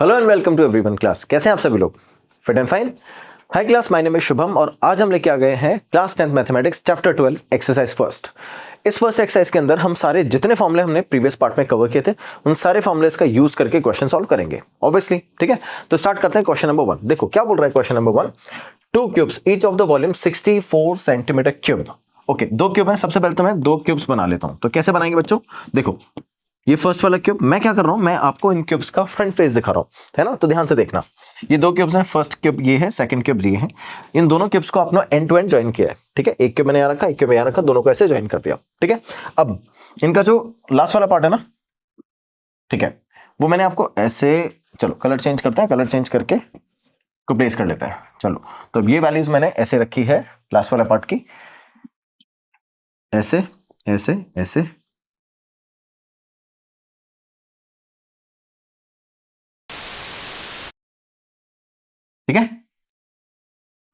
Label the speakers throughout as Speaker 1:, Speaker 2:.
Speaker 1: Hello and welcome to everyone class. कैसे हैं आप सभी लोग? Fit and fine. Hi class, my name is Shubham और आज हम लेके आ गए हैं class 10th mathematics chapter 12 exercise first. इस फर्स्ट एक्सरसाइज के अंदर हम सारे जितने फॉर्मूले हमने प्रीवियस पार्ट में कवर किए थे उन सारे फॉर्मूलेस का यूज करके क्वेश्चन सॉल्व करेंगे ऑब्वियसली। ठीक है, तो स्टार्ट करते हैं क्वेश्चन नंबर 1। देखो क्या बोल रहा है question number 1। To cubes each of the volume 64 centimetre cube. Okay, दो क्यूब है। सबसे पहले तो मैं दो क्यूब्स बना लेता हूं। तो कैसे बनाएंगे बच्चों? देखो ये फर्स्ट वाला क्यूब मैं क्या कर रहा हूं, मैं आपको इन क्यूब्स का फ्रंट फेस दिखा रहा हूं, है ना? तो ध्यान से देखना, ये दो क्यूब्स हैं। फर्स्ट क्यूब ये है, सेकंड क्यूब ये है। इन दोनों क्यूब्स को आपने एंड टू एंड ज्वाइन किया है। ठीक है, एक क्यूब मैंने यहां रखा, एक क्यूब यहां रखा, दोनों को ऐसे ज्वाइन कर दिया। ठीक है, अब इनका जो लास्ट वाला पार्ट है ना, ठीक है, वो मैंने आपको ऐसे, चलो कलर चेंज करते हैं, कलर चेंज करके को प्लेस कर लेते हैं। चलो, तो अब ये वैल्यूज मैंने ऐसे रखी है लास्ट वाला पार्ट की, ऐसे ऐसे ऐसे। ठीक है,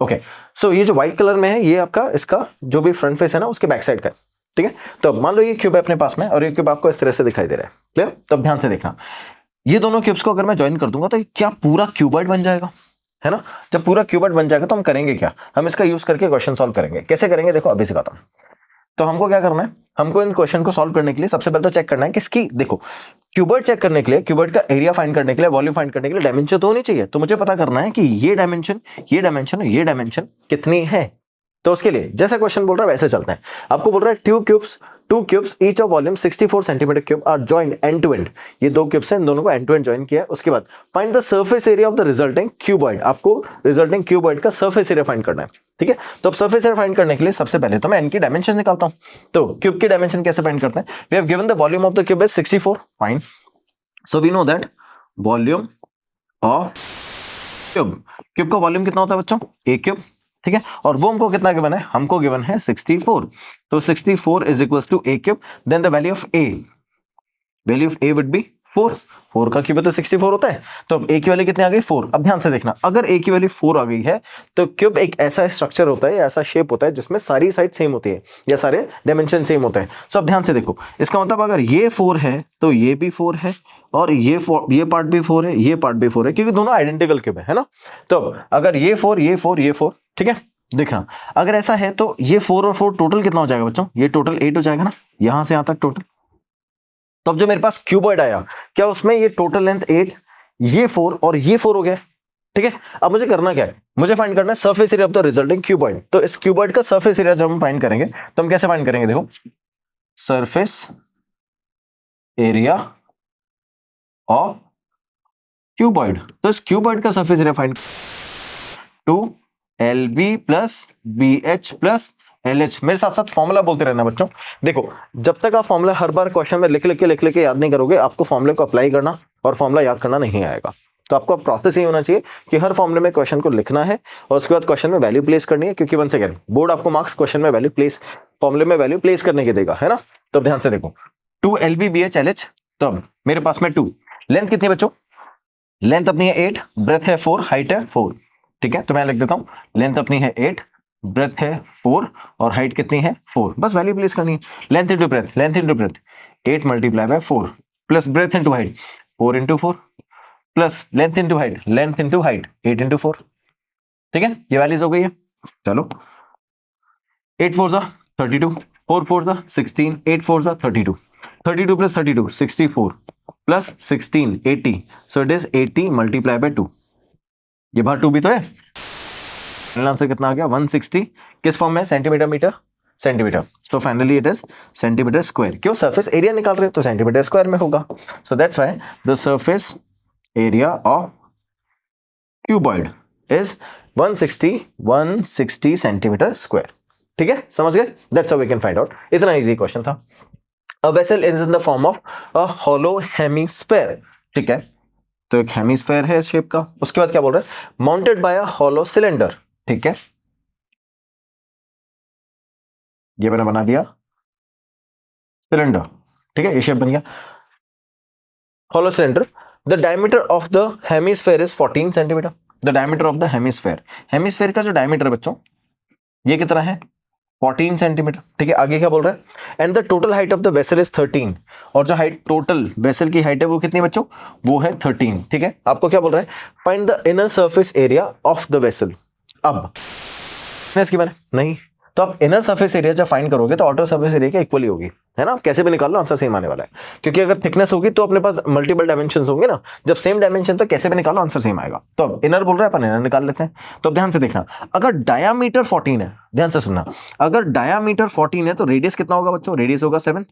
Speaker 1: ओके। सो ये जो व्हाइट कलर में है ये आपका इसका जो भी फ्रंट फेस है ना उसके बैक साइड का है। ठीक है, तो मान लो ये क्यूब है अपने पास में और ये क्यूब आपको इस तरह से दिखाई दे रहा है। क्लियर? तब ध्यान से देखना, ये दोनों क्यूब्स को अगर मैं ज्वाइन कर दूंगा तो क्या पूरा क्यूबॉइड बन जाएगा, है ना? जब पूरा क्यूबॉइड बन जाएगा तो हम करेंगे क्या, हम इसका यूज करके क्वेश्चन सॉल्व करेंगे। कैसे करेंगे देखो अभी सिखाता हूं। तो हमको क्या करना है, हमको इन क्वेश्चन को सॉल्व करने के लिए सबसे पहले तो चेक करना है कि इसकी, देखो क्यूबॉइड चेक करने के लिए, क्यूबॉइड का एरिया फाइंड करने के लिए, वॉल्यूम फाइंड करने के लिए डायमेंशन तो होनी चाहिए। तो मुझे पता करना है कि ये डायमेंशन, ये डायमेंशन, ये डायमेंशन कितनी है। तो उसके लिए जैसा क्वेश्चन बोल रहा है वैसे चलते हैं। आपको बोल रहा है two cubes each of volume 64 centimetre cube are joined end to end. ये दो क्यूब्स हैं, इन दोनों को एंड टू एंड जॉइन किया है। उसके बाद find the surface area of the resulting cuboid. आपको रिजल्टिंग क्यूबॉइड का सरफेस एरिया फाइंड करना है। ठीक है, तो अब सरफेस एरिया फाइंड करने के लिए सबसे पहले तो मैं एन की डायमेंशन निकालता हूं। तो क्यूब की डायमेंशन कैसे फाइंड करते हैं? We have given the volume of the cube is 64। Fine, so we know that volume of cube, cube का वॉल्यूम कितना होता है बच्चों? एक क्यूब। ठीक है, और वो हमको कितना गिवन है? हमको गिवन है 64। तो 64 is equals to a cube. Then the value of a would be 4। 4 का क्यूब तो 64 होता है। तो अब ए की वैल्यू कितनी आ गई? 4। अब ध्यान से देखना, अगर ए की वैल्यू 4 आ गई है तो क्यूब एक ऐसा स्ट्रक्चर होता है, ऐसा शेप होता है जिसमें सारी साइड सेम होती है या सारे डायमेंशन सेम होते हैं। सो अब ध्यान से देखो, इसका मतलब अगर ये 4 है तो ये भी 4 है, और ये पार्ट भी 4 है, ये पार्ट भी 4 है, क्योंकि दोनों आइडेंटिकल क्यूब है ना? तो अगर ये 4, ये 4, ये 4, ठीक है, देखना अगर ऐसा है तो ये 4 और 4 टोटल कितना हो जाएगा बच्चों? ये टोटल 8 हो जाएगा ना, यहां से यहां तक टोटल। तो अब जो मेरे पास क्यूबॉइड आया, क्या उसमें ये टोटल लेंथ 8, ये 4 और ये 4 हो गया? ठीक है, अब मुझे करना क्या है? मुझे फाइंड करना है surface area of the resulting cuboid. तो इस क्यूबॉइड का सरफेस एरिया जब हम फाइंड करेंगे तो हम कैसे फाइंड करेंगे? देखो, सरफेस एरिया ऑफ क्यूबॉइड। तो इस क्यूबॉइड का surface area find 2LB plus BH plus LH। मेरे साथ साथ फॉर्मूला बोलते रहना बच्चों। देखो, जब तक आप फॉर्मूला हर बार क्वेश्चन में लिख लिख के याद नहीं करोगे, आपको फॉर्मूले को अप्लाई करना और फॉर्मूला याद करना नहीं आएगा। तो आपका प्रोसेस ये होना चाहिए कि हर फॉर्मूले में क्वेश्चन को लिखना है और उसके बाद क्वेश्चन में वैल्यू प्लेस करनी है, क्योंकि वंस अगेन बोर्ड आपको मार्क्स क्वेश्चन में वैल्यू प्लेस, फॉर्मूले में वैल्यू प्लेस करने के देगा, है ना? तो ध्यान से देखो, 2LB BH LH। तो अब मेरे पास में 2, लेंथ कितनी बच्चों? लेंथ अपनी है 8, ब्रेथ है 4, हाइट है 4। ठीक है, तो मैं लिख देता हूं, लेंथ अपनी है 8, ब्रेथ है 4 और हाइट कितनी है 4। बस वैल्यू प्लेस करनी है। Length into breadth, length into breadth, 8 multiply by 4 plus breadth into height 4 into 4 plus length into height, length into height 8 into 4। ठीक है, ये वैल्यूज हो गई है। चलो, 8 4 जा 32, 4 4 जा 16, 8 4 जा 32, 32 plus 32 64 plus 16 80। So it is 80 multiply by 2। ये बाहर 2 भी तो है। फाइनल आंसर कितना आ गया? 160। किस फॉर्म में? Centimetre metre centimetre. So finally it is centimetre square. क्यों? सरफेस एरिया निकाल रहे हैं तो सेंटीमीटर स्क्वायर में होगा। So that's why the surface area of cuboid is 160 centimetre square. ठीक है, समझ गए? That's how we can find out. इतना इजी क्वेश्चन था। A vessel is in the form of a hollow hemisphere। ठीक है, तो एक हेमीस्फेयर है इस शेप का। उसके बाद क्या बोल रहा है? Mounted by a hollow cylinder. ठीक है, ये मैंने बना दिया सिलेंडर। ठीक है, ये शेप बन गया hollow cylinder. The diameter of the hemisphere is 14 centimetre. The diameter of the hemisphere, hemisphere का जो डायमीटर बच्चों ये कितना है? 14 सेंटीमीटर, ठीक है। आगे क्या बोल रहा है, and the total height of the vessel is 13, और जो हाइट टोटल वेसल की हाइट है वो कितनी बच्चों, वो है 13, ठीक है। आपको क्या बोल रहा है, find the inner surface area of the vessel. अब इसकी मैंने नहीं, तो आप इनर सरफेस एरिया जब फाइंड करोगे तो आउटर सरफेस एरिया के इक्वली होगी, है ना। कैसे भी निकाल लो आंसर सेम आने वाला है, क्योंकि अगर थिकनेस होगी तो अपने पास मल्टीपल डायमेंशंस होंगे ना, जब सेम डायमेंशन तो कैसे भी निकालो आंसर सेम आएगा। तो अब इनर बोल रहा है, अपन इनर निकाल लेते हैं। तो अब ध्यान से देखना, अगर डायामीटर 14 है, ध्यान से सुनना, अगर डायामीटर 14 है तो रेडियस कितना होगा बच्चों, रेडियस होगा 7,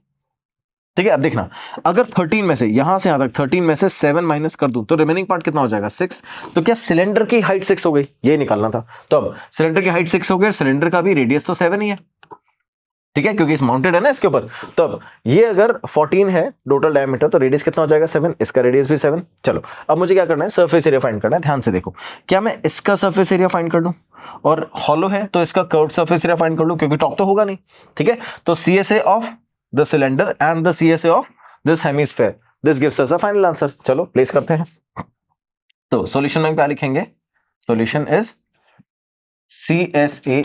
Speaker 1: ठीक है। अब देखना, अगर 13 में से यहां से यहां तक 13 में से 7 माइनस कर दूं तो रिमेनिंग पार्ट कितना हो जाएगा, 6। तो क्या सिलेंडर की हाइट 6 हो गई, ये निकालना था। तो अब सिलेंडर की हाइट 6 हो गई, सिलेंडर का भी रेडियस तो 7 ही है, ठीक है, क्योंकि इस माउंटेड है ना इसके ऊपर। तो अब ये अगर 14 है टोटल डायमीटर तो रेडियस कितना हो जाएगा, 7, इसका रेडियस भी 7। चलो अब मुझे क्या करना है, सरफेस एरिया फाइंड करना है। ध्यान से देखो, क्या मैं इसका सरफेस एरिया फाइंड कर लूं, और हॉलो है तो इसका कर्व्ड सरफेस एरिया फाइंड कर लूं, क्योंकि टॉप तो होगा नहीं, ठीक है। तो CSA of the cylinder and the CSA of this hemisphere, this gives us a final answer. चलो प्लेस करते हैं। तो सॉल्यूशन में क्या लिखेंगे, solution is CSA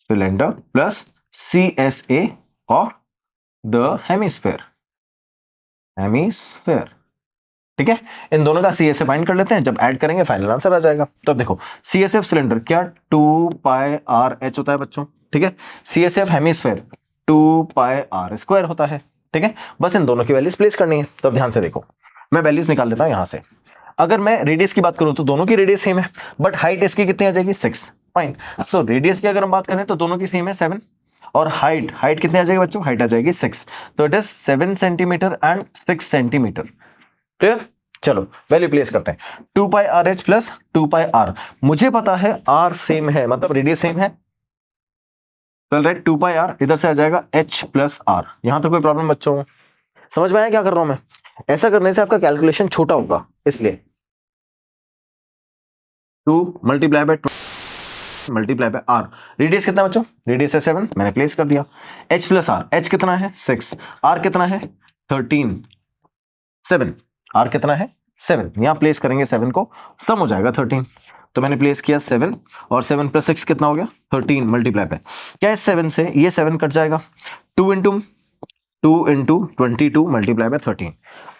Speaker 1: cylinder plus CSA of the hemisphere, ठीक है। इन दोनों का CSA फाइंड कर लेते हैं, जब ऐड करेंगे फाइनल आंसर आ जाएगा। तो देखो CSA ऑफ सिलेंडर क्या 2πr(h) होता है बच्चों, ठीक है। CSA ऑफ हेमिस्फेयर 2πr² होता है, ठीक है। बस इन दोनों की वैल्यूज प्लेस करनी है। तो अब ध्यान से देखो, मैं वैल्यूज निकाल लेता हूं यहां से। अगर मैं रेडियस की बात करूं तो दोनों की रेडियस सेम है, बट हाइट इसकी कितनी आ जाएगी, 6, फाइन। सो रेडियस की अगर हम बात करें तो दोनों की सेम है 7, और हाइट कितनी आ जाएगी बच्चों, हाइट आ जाएगी 6। तो it is 7 centimetre and 6 centimetre, clear. चलो वैल्यू प्लेस करते हैं, 2πrh प्लस 2πr, मुझे पता है r सेम है, मतलब रेडियस सेम है, चल राइट। 2πr इधर से आ जाएगा h प्लस r। यहां तो कोई प्रॉब्लम बच्चों, समझ में आया क्या कर रहा हूं मैं। ऐसा करने से आपका कैलकुलेशन छोटा होगा, इसलिए 2 मल्टीप्लाई बाय r, रेडियस कितना बच्चों, रेडियस है 7, मैंने प्लेस कर दिया। h प्लस r, h कितना है 6, r कितना है 13, 7, r कितना है 7, यहां प्लेस करेंगे 7 को, सम हो जाएगा 13। तो मैंने प्लेस किया 7, और 7 प्लस 6 कितना हो गया 13, मल्टीप्लाई पे क्या है 7 से ये 7 कट जाएगा, 2 इंटू 22 मल्टीप्लाई बाय 13।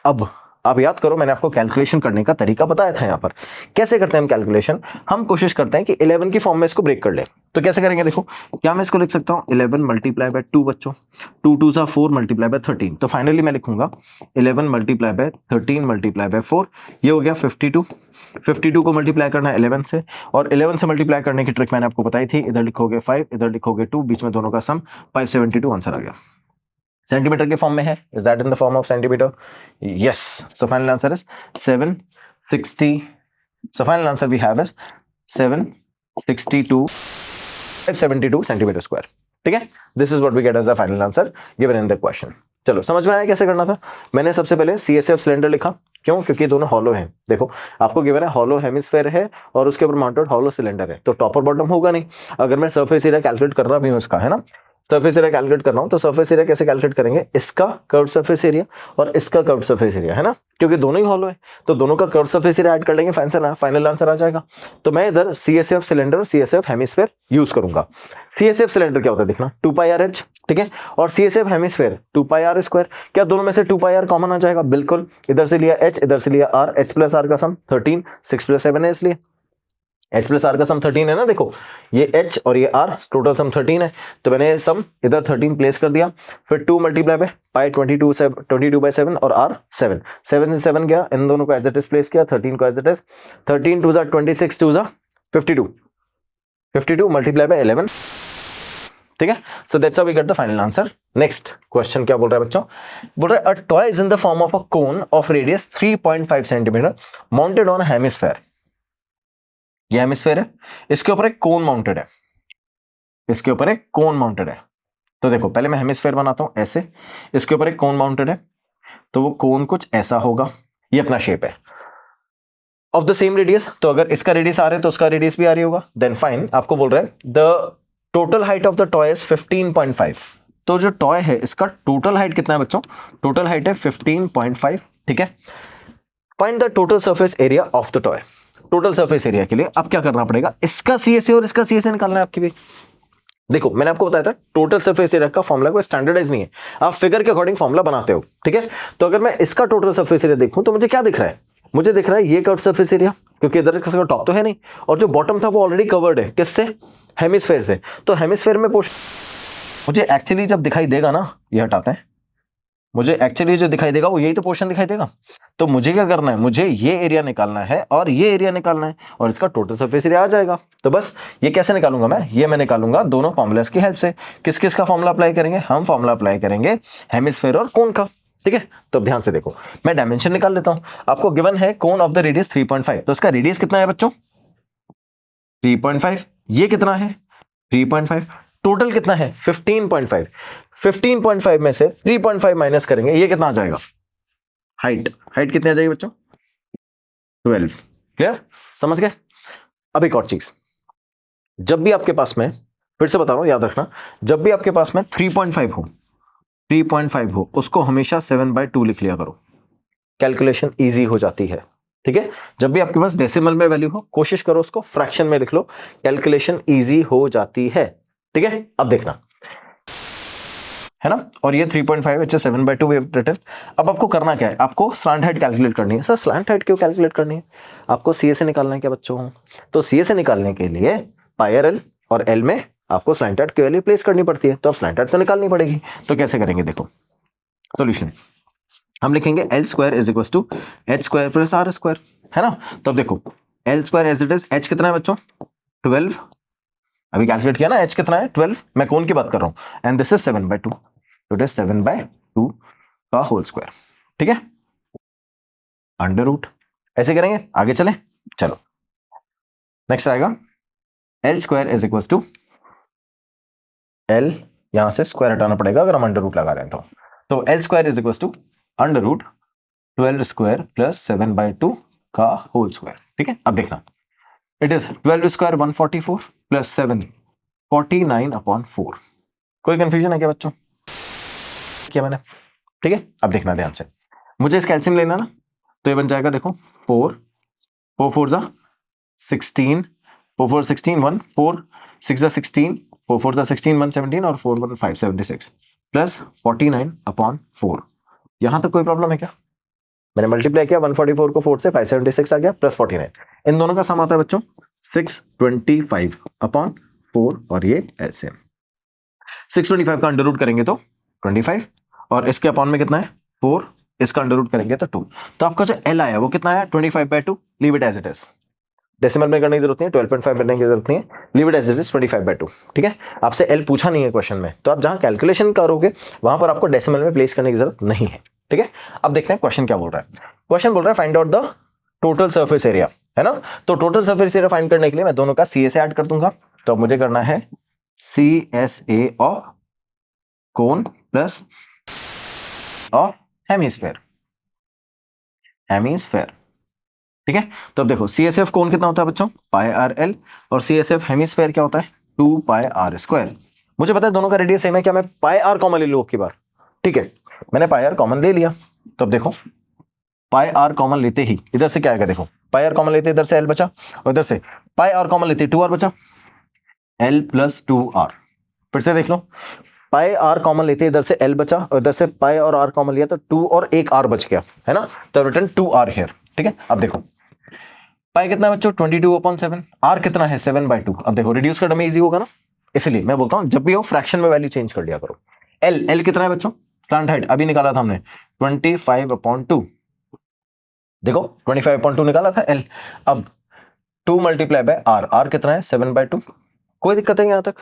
Speaker 1: अब आप याद करो, मैंने आपको कैलकुलेशन करने का तरीका बताया था। यहाँ पर कैसे करते हैं हम कैलकुलेशन, हम कोशिश करते हैं कि 11 की फॉर्म में इसको ब्रेक कर ले। तो कैसे करेंगे देखो, क्या मैं इसको लिख सकता हूँ 11 मल्टीप्लाई बाय 2 बच्चों, 2 2 सा 4 मल्टीप्लाई बाय 13। तो फाइनली मैं लिखूंगा 11 मल्टीप्लाई बाय 13 मल्टीप्लाई बाय 4, ये हो गया 52। 52 को मल्टीप्लाई करना है 11 से, और 11 से मल्टीप्लाई करने की ट्रिक मैंने आपको बताई थी, इधर लिखोगे 5, इधर लिखोगे 2, बीच में दोनों का सम 572, आंसर आ गया। सेंटीमीटर के फॉर्म में है, is that in the form of centimetre, yes. So final answer is 760, so final answer we have is 762 572 centimetre square, ठीक है। This is what we get as the final answer given in the question. चलो समझ में आया कैसे करना था। मैंने सबसे पहले CSA ऑफ सिलेंडर लिखा, क्यों, क्योंकि दोनों हॉलो हैं। देखो आपको गिवन है हॉलो हेमिस्फेयर है और उसके ऊपर माउंटेड हॉलो सिलेंडर है, तो टॉप और बॉटम होगा नहीं। अगर मैं सरफेस एरिया कैलकुलेट कर रहा भी हूं इसका, है ना, सरफेस एरिया कैलकुलेट कर रहा हूं, तो सरफेस एरिया कैसे कैलकुलेट करेंगे, इसका कर्व सरफेस एरिया और इसका कर्व सरफेस एरिया, है ना, क्योंकि दोनों ही हॉलो है, तो दोनों का कर्व सरफेस एरिया ऐड कर लेंगे, फाइनल आंसर आ जाएगा। तो मैं इधर CSA ऑफ सिलेंडर और CSA ऑफ हेमिस्फेयर यूज करूंगा। CSA ऑफ सिलेंडर क्या होता है देखना, 2πrh, ठीक है, और CSA ऑफ हेमिस्फेयर 2πr²। क्या दोनों में से 2πr कॉमन आ जाएगा, बिल्कुल। इधर से लिया h, इधर से लिया r, h प्लस r का सम 13, 6 प्लस 7 है, इसलिए h प्लस आर का सम 13 है ना। देखो ये h और ये r, टोटल सम 13 है, तो मैंने सम इधर 13 प्लेस कर दिया। फिर 2 मल्टीप्लाई बाय पाई 22 बाय 7 और r 7, 7 से 7 गया, इन दोनों को एज इट इज प्लेस किया, 13 को as it is, 13 2 26 2 52 multiply by 11, ठीक है। So that's how we get the final answer. Next question क्या बोल रहा है बच्चों, बोल रहा है a toy is in the form of a cone of radius 3.5 centimetre mounted on hemisphere. ये हेमिस्फेयर है, इसके ऊपर एक कोन माउंटेड है, इसके ऊपर एक कोन माउंटेड है। तो देखो पहले मैं हेमिस्फेयर बनाता हूं ऐसे, इसके ऊपर एक कोन माउंटेड है, तो वो कोन कुछ ऐसा होगा, ये अपना शेप है ऑफ द सेम रेडियस। तो अगर इसका रेडियस आ रहा है तो उसका रेडियस भी आ रही होगा, देन फाइन। आपको बोल रहा है the total height of the toy is 15.5। तो जो टॉय है इसका टोटल हाइट कितना है बच्चों, टोटल हाइट है 15.5, ठीक है। Find the total surface area of the toy. Total surface area के लिए अब क्या करना पड़ेगा, इसका सीएसए और इसका सीएसए निकालना है आपकी भी। देखो मैंने आपको बताया था टोटल सरफेस एरिया का फॉर्मूला कोई स्टैंडर्डाइज नहीं है, आप फिगर के अकॉर्डिंग फॉर्मूला बनाते हो, ठीक है। तो अगर मैं इसका टोटल सरफेस एरिया देखूं तो मुझे क्या दिख रहा है, मुझे दिख रहा है ये कर्व सरफेस एरिया, क्योंकि इधर का टॉप तो है नहीं, और जो बॉटम था वो ऑलरेडी कवर्ड है किससे, हेमिस्फेयर से। तो हेमिस्फेयर में मुझे एक्चुअली जब दिखाई देगा ना, ये हटाते हैं, मुझे एक्चुअली जो दिखाई देगा वो यही तो पोर्शन दिखाई देगा। तो मुझे क्या करना है, मुझे ये एरिया निकालना है और ये एरिया निकालना है, और इसका टोटल सरफेस एरिया आ जाएगा। तो बस ये कैसे निकालूंगा मैं निकालूंगा दोनों फॉर्मूलास की हेल्प से। किस किस का फॉर्मूला अप्लाई करेंगे, हम फॉर्मूला अप्लाई करेंगे हेमिस्फेयर और कोन का, ठीक है। तो ध्यान से देखो, मैं डायमेंशन निकाल लेता हूं। आपको गिवन है कोन ऑफ द रेडियस 3.5, तो इसका रेडियस कितना है बच्चों 3.5, ये कितना है 3.5, टोटल कितना है 15.5, 15.5 में से 3.5 माइनस करेंगे, ये कितना आ जाएगा, हाइट कितनी आ जाएगी बच्चों 12। क्लियर, समझ गए। अब एक और चीज, जब भी आपके पास में, फिर से बता रहा हूं याद रखना, जब भी आपके पास में 3.5 हो उसको हमेशा 7/2 लिख लिया करो, कैलकुलेशन इजी हो जाती है, ठीक है। जब भी आपके पास डेसिमल में वैल्यू हो कोशिश करो उसको फ्रैक्शन में लिख लो, कैलकुलेशन इजी हो जाती है, ठीक है। अब देखना है ना, और ये 3.5 which is 7/2 we have written। अब आपको करना क्या है, आपको स्लैंट हाइट कैलकुलेट करनी है। सर स्लैंट हाइट क्यों कैलकुलेट करनी है, आपको सीएसए निकालना है क्या बच्चों, तो सीएसए निकालने के लिए पाई आर एल और एल में आपको स्लैंट हाइट की वैल्यू प्लेस करनी पड़ती है, तो अब स्लैंट हाइट तो निकालनी पड़ेगी। तो कैसे करेंगे, देखो सोल्यूशन हम लिखेंगे L square is equal to h square plus r square, है ना। तो अब देखो L square as it is, h कितना है बच्चों 12, अभी कैलकुलेट किया ना, एच कितना है 12, मैं कौन की बात कर रहा हूं, एंड दिस इज 7/2, तो इट इज 7/2 का होल स्क्वायर, ठीक है, अंडर रूट। ऐसे करेंगे, आगे चले, चलो नेक्स्ट आएगा L square is equal to, L यहां से स्क्वायर हटाना पड़ेगा अगर हम अंडर रूट लगा रहे हैं तो L square is equal to under root 12 square plus 7/2 का होल स्क्वायर, ठीक है। अब देखना, इट इज 12 स्क्वायर 144 प्लस 7 49/4। कोई कंफ्यूजन है क्या बच्चों, किया मैंने, ठीक है। अब देखना ध्यान से, मुझे इसका एलसीएम लेना ना, तो ये बन जाएगा देखो 4 4 जा 16, 4 4 16 1 4 6 जा 16, 4 4 जा 16 117 और 4 1 5 76 प्लस 49/4। यहां तक कोई प्रॉब्लम है क्या, मैंने मल्टीप्लाई किया 144 को 4 से 576 आ गया प्लस 49, इन दोनों का सम आता है बच्चों 625/4 और ये एलसीएम 625 का अंडर रूट करेंगे तो 25 और इसके अपॉन में कितना है 4, इसका अंडर रूट करेंगे तो 2, तो आपका जो एल आया वो कितना आया 25/2, leave it as it is, decimal में करने की जरूरत नहीं है, 12.5 करने की जरूरत नहीं है, leave it as it is 25/2, ठीक है। आपसे एल पूछा नहीं है क्वेश्चन में, तो आप जहां कैलकुलेशन करोगे वहां पर आपको डेसिमल में प्लेस करने की जरूरत नहीं है, ठीक है। अब देखते हैं क्वेश्चन क्या बोल रहा है, क्वेश्चन बोल रहा है find out the total surface area, है ना। तो टोटल सरफेस एरिया फाइंड करने के लिए मैं दोनों का सीएसए ऐड कर दूंगा, तो मुझे करना है CSA of cone plus of hemisphere, ठीक है। तो अब देखो सीएसएफ कोन कितना होता है बच्चों पाई आर एल, और सीएसएफ हेमिस्फेयर क्या होता है 2 पाई आर स्क्वायर। मुझे पता है दोनों का रेडियस सेम है, क्या मैं पाई आर कॉमन ले लूं की बार, ठीक है, मैंने पाई आर कॉमन ले लिया। तो अब देखो पाई आर कॉमन लेते ही इधर से क्या आएगा, देखो पाई आर कॉमन लेते इधर से एल बचा, और इधर से पाई आर कॉमन लेते 2r बचा, एल प्लस 2r। फिर से देख लो, पाई आर कॉमन लेते इधर से एल बचा, और इधर से पाई और आर कॉमन लिया तो 2 और एक r बच गया, है ना, तो रिटर्न 2r हियर, ठीक है। अब देखो पाई कितना है बच्चों 22/7, r कितना है 7/2। अब देखो रिड्यूस करना में इजी होगा ना, इसलिए मैं बोलता हूं जब भी हो फ्रैक्शन में वैल्यू चेंज कर लिया करो। एल कितना है बच्चों, स्लैंट हाइट अभी निकाला था हमने 25/2, देखो 25/2 निकाला था एल। अब 2 मल्टीप्लाई बाय आर कितना है 7/2, कोई दिक्कत है यहाँ तक,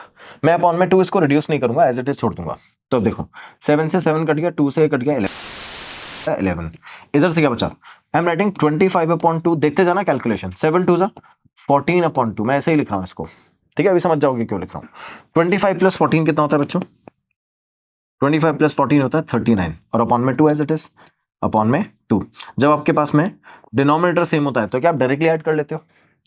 Speaker 1: मैं अपॉन में 2 इसको रिड्यूस नहीं करूंगा, एज इट इज छोड़ दूंगा। तो देखो 7 से 7 कट गया, 2 से कट गया 11, इधर से क्या बचा, आई एम राइटिंग 25/2, देखते जाना कैलकुलेशन, 7 2 जा 14/2, मैं ऐसे ही लिख रहा हूँ इसको, ठीक है, अभी समझ जाओगे क्यों लिख रहा हूँ। 25 + 14 कितना होता है बच्चों, 25 + 14 होता है 39, और अपॉन में 2 एज इट इज, अपॉन में 2। जब आपके पास में डिनोमिनेटर सेम होता है तो क्या आप डायरेक्टली ऐड कर लेते हो,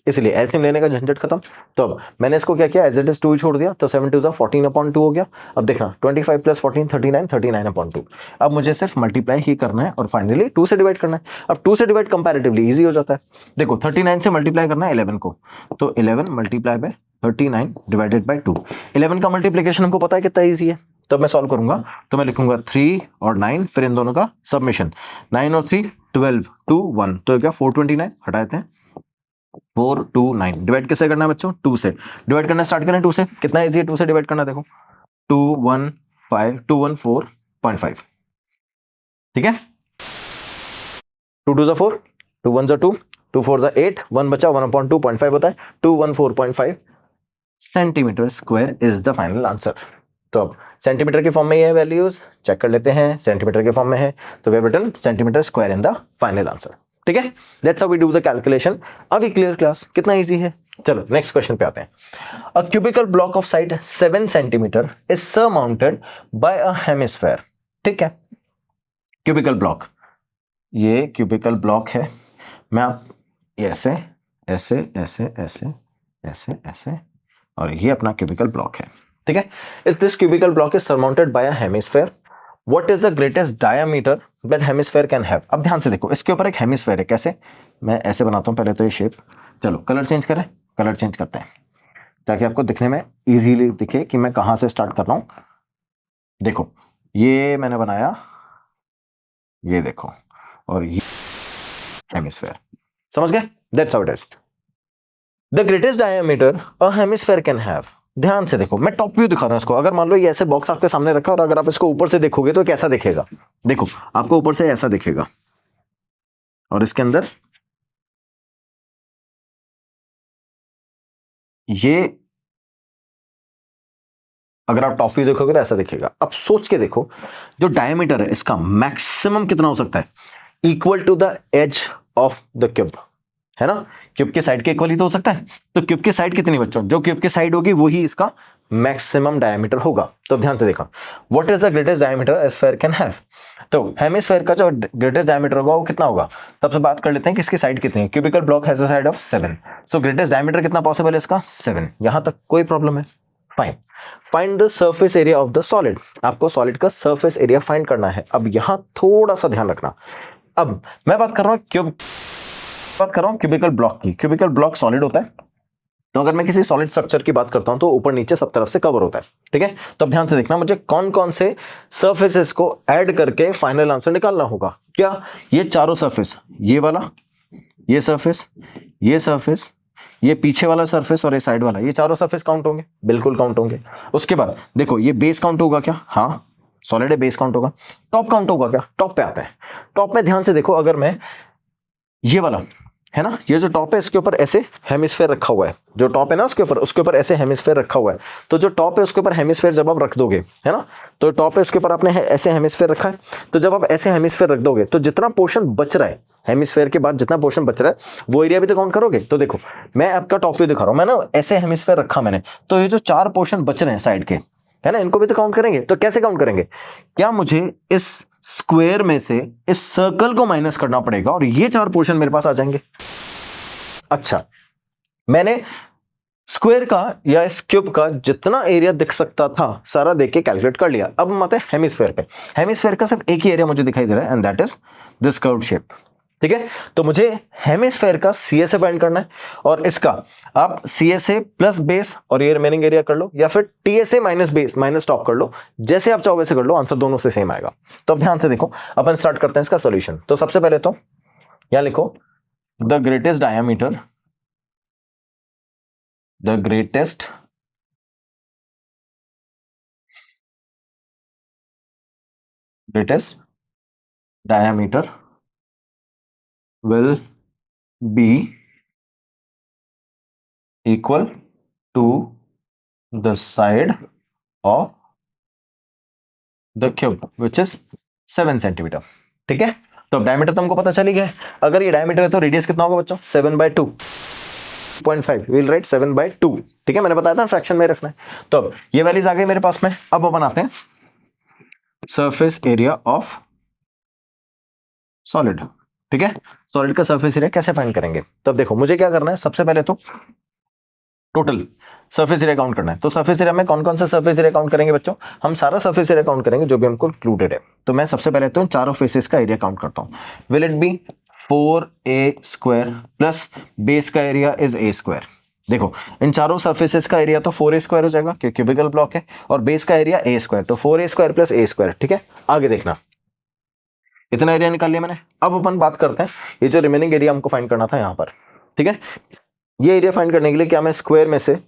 Speaker 1: इसलिए एलसीएम लेने का झंझट खत्म। तो अब मैंने इसको क्या किया, एज इट इज 2 छोड़ दिया, तो 7 2 14/2 हो गया। अब देखना 25 + 14 39, 39/2। अब मुझे सिर्फ मल्टीप्लाई ही करना है और फाइनली 2 से डिवाइड करना है। अब 2 से डिवाइड कंपैरेटिवली इजी हो जाता है। देखो 39 से मल्टीप्लाई करना है 11 को, तो 11 × 39 / 2। 11 का मल्टीप्लीकेशन हमको पता है कितना ईजी है। तब मैं सॉल्व करूंगा तो मैं लिखूंगा 3 और 9, फिर इन दोनों का सबमिशन, 9 और 3 12 2 1, तो क्या 429 हटा देते हैं, 429। डिवाइड किससे करना है बच्चों, 2 से। डिवाइड करना स्टार्ट करें 2 से, कितना इजी है 2 से डिवाइड करना, देखो 214.5, ठीक है। 2 2 4, 2 1 2, 2 4 8, 1 बचा, 1/2.5 होता है, 214.5 centimetre square is the final answer. तो अब सेंटीमीटर के फॉर्म में ये वैल्यूज चेक कर लेते हैं, सेंटीमीटर के फॉर्म में है तो we have written centimetre square in the final answer, ठीक है। That's how we do the calculation. अभी क्लियर क्लास, कितना इजी है। चलो नेक्स्ट क्वेश्चन पे आते हैं। A cubical block of side 7 centimetre is surmounted by a hemisphere, ठीक है। क्यूबिकल ब्लॉक, ये क्यूबिकल ब्लॉक है, मैं आप ऐसे ऐसे ऐसे ऐसे ऐसे ऐसे, और ये अपना क्यूबिकल ब्लॉक है, ठीक है। If this cubical block is surmounted by a hemisphere, what is the greatest diameter that hemisphere can have. अब ध्यान से देखो, इसके ऊपर एक हेमिस्फेयर है, कैसे, मैं ऐसे बनाता हूं पहले तो ये शेप। चलो कलर चेंज करें, कलर चेंज करते हैं ताकि आपको दिखने में इजीली दिखे कि मैं कहां से स्टार्ट कर रहा हूं। देखो ये मैंने बनाया, ये देखो, और ये हेमिस्फेयर, समझ गए। That's how it is. The greatest diameter a hemisphere can have. ध्यान से देखो, मैं टॉप व्यू दिखा रहा हूं इसको। अगर मान लो ये ऐसे बॉक्स आपके सामने रखा और अगर आप इसको ऊपर से देखोगे तो कैसा दिखेगा, देखो आपको ऊपर से ऐसा दिखेगा, और इसके अंदर ये, अगर आप टॉप व्यू देखोगे तो ऐसा दिखेगा। अब सोच के देखो, जो डायमीटर है इसका मैक्सिमम कितना हो सकता है, equal to the edge of the cube, है ना। क्यूब के साइड के इक्वल ही तो हो सकता है। तो क्यूब की साइड कितनी बच्चों, जो क्यूब की साइड होगी वही इसका मैक्सिमम डायमीटर होगा। तो ध्यान से देखो, what is the greatest diameter A sphere can have. तो हेमिस्फेयर का जो ग्रेटेस्ट डायमीटर होगा वो कितना होगा। तब से बात कर लेते हैं कि इसकी साइड कितनी है। Cubical block has a side of 7, so greatest diameter कितना पॉसिबल है इसका, 7। यहां तक कोई प्रॉब्लम है, fine. Find the surface area of the solid, आपको सॉलिड का सरफेस एरिया फाइंड करना है। अब यहां थोड़ा सा ध्यान रखना, अब मैं बात कर रहा हूं क्यूबिकल ब्लॉक की। क्यूबिकल ब्लॉक सॉलिड होता है, तो अगर मैं किसी सॉलिड स्ट्रक्चर की बात करता हूं तो ऊपर नीचे सब तरफ से कवर होता है, ठीक है। तो अब ध्यान से देखना, मुझे कौन कौन से सरफेसेस को ऐड करके फाइनल आंसर निकालना होगा। क्या, ये चारों सरफेस, ये वाला, ये सरफेस, ये सरफेस, ये पीछे वाला सरफेस और ये साइड वाला, ये चारों सरफेस काउंट होंगे, बिल्कुल काउंट होंगे। उसके बाद देखो ये बेस काउंट होगा क्या, हाँ सॉलिड है, बेस काउंट होगा। टॉप काउंट होगा क्या, टॉप पे आता है। टॉप में ध्यान से देखो, अगर मैं ये वाला है ना, ये जो टॉप है इसके ऊपर ऐसे हेमिस्फेयर रखा हुआ है, जो टॉप है ना उसके ऊपर ऐसे हेमिस्फेयर रखा हुआ है। तो जो टॉप है उसके ऊपर हेमिस्फेयर जब आप रख दोगे, है ना, तो टॉप है उसके ऊपर आपने ऐसे हेमिस्फेयर रखा है, तो जब आप ऐसे हेमिस्फेयर रख दोगे तो जितना पोर्शन बच रहा है हेमिस्फेयर के बाद, जितना पोर्शन बच रहा है वो एरिया भी तो काउंट करोगे। तो देखो मैं आपका टॉप व्यू दिखा रहा हूं, मैं ना ऐसे हेमिस्फेयर रखा मैंने, तो ये जो 4 पोर्शन बच रहे हैं साइड के, है ना, इनको भी तो काउंट करेंगे। तो कैसे काउंट करेंगे, क्या मुझे इस स्क्वायर में से इस सर्कल को माइनस करना पड़ेगा और ये 4 पोर्शन मेरे पास आ जाएंगे। अच्छा, मैंने स्क्वायर का या इस क्यूब का जितना एरिया दिख सकता था सारा देख के कैलकुलेट कर लिया। अब हम आते हैं हेमिस्फेयर पे। हेमिस्फेयर का सिर्फ एक ही एरिया मुझे दिखाई दे रहा है and that is this curved shape, ठीक है। तो मुझे हेमिस्फेयर का सीएसए फाइंड करना है, और इसका आप सीएसए प्लस बेस और ये रिमेनिंग एरिया कर लो, या फिर TSA minus base minus top कर लो, जैसे आप चाहो वैसे कर लो, आंसर दोनों से सेम आएगा। तो अब ध्यान से देखो, अपन स्टार्ट करते हैं इसका सॉल्यूशन। तो सबसे पहले तो यहां लिखो the greatest diameter, the greatest diameter will be equal to the side of the cube which is 7 centimetre, ठीक है। तो अब डायमीटर तुमको पता चली गया। अगर ये डायमीटर है तो रेडियस कितना होगा बच्चों, 7/2.5, विल राइट 7/2, ठीक है। मैंने बताया था फ्रैक्शन में रखना है। तो अब ये वैल्यूज आ गई मेरे पास में। अब अपन आते हैं सरफेस एरिया ऑफ सॉलिड, ठीक है, सॉलिड का सरफेस एरिया कैसे फाइंड करेंगे? तो अब देखो मुझे क्या करना है, सबसे पहले तो टोटल सरफेस एरिया काउंट करना है। तो सरफेस एरिया में कौन कौन सा सरफेस एरिया काउंट करेंगे बच्चों? हम सारा सरफेस एरिया काउंट करेंगे जो भी हमको इंक्लूडेड है। तो मैं सबसे पहले तो इन चारों फेसेस का एरिया काउंट करता हूं। Will it be 4a² plus base का एरिया इज a²। देखो इन चारों सरफेसेस का एरिया तो 4a² हो जाएगा क्योंकि क्यूबिकल ब्लॉक है, और बेस का एरिया a², तो 4a² प्लस a²। ठीक है, आगे देखना, इतना एरिया निकाल लिया मैंने। अब अपन बात करते हैं ये जो रिमेनिंग एरिया हमको फाइंड करना था यहां पर। ठीक है, ये एरिया फाइंड करने के लिए क्या मैं स्क्वायर में से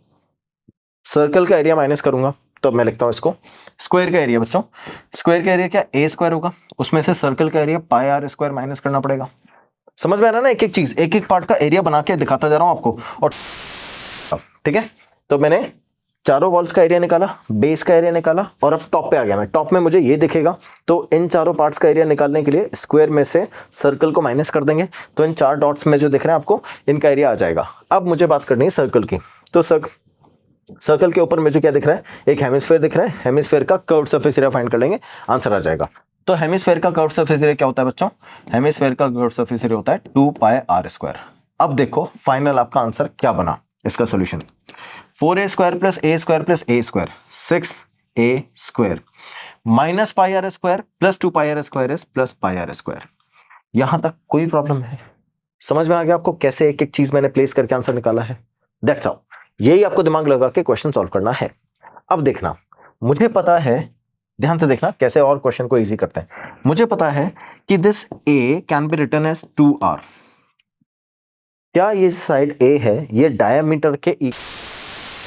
Speaker 1: सर्कल का एरिया माइनस करूंगा? तो मैं लिखता हूं इसको स्क्वायर का एरिया। बच्चों स्क्वायर का एरिया क्या a² होगा, उसमें से सर्कल का एरिया πr² माइनस करना पड़ेगा। समझ में आ रहा है ना? एक एक चीज, एक एक पार्ट का एरिया बना के दिखाता जा रहा हूं आपको। और ठीक है, तो मैंने चारों वॉल्स का एरिया निकाला, बेस का एरिया निकाला, और अब टॉप पे आ गया मैं। टॉप में मुझे ये दिखेगा, तो इन चारों पार्ट्स का एरिया निकालने के लिए स्क्वायर में से सर्कल को माइनस कर देंगे, तो इन चार डॉट्स में जो दिख रहे हैं आपको इनका एरिया आ जाएगा। अब मुझे बात करनी है सर्कल की। तो सर्कल के ऊपर मुझे क्या दिख रहा है? एक हेमिस्फेयर दिख रहा है। हेमिस्फेयर का कर्व्ड सरफेस एरिया फाइंड कर लेंगे, आंसर आ जाएगा। तो हेमिस्फेयर का कर्व्ड सरफेस एरिया क्या होता है बच्चों? हेमिस्फेयर का कर्व्ड सरफेस एरिया होता है 2πr²। अब देखो फाइनल आपका आंसर क्या बना इसका solution. 4a² plus a² plus a², 6a² minus πr² plus 2πr² is plus πr²। यहां तक कोई प्रॉब्लम है? समझ में आ गया आपको कैसे एक एक चीज मैंने प्लेस करके आंसर निकाला है? That's all. यही आपको दिमाग लगा के क्वेश्चन सॉल्व करना है। अब देखना, मुझे पता है, ध्यान से देखना कैसे और क्वेश्चन को इजी करते हैं। मुझे पता है कि this a can be written as 2r। क्या ये साइड a है, ये डायमीटर के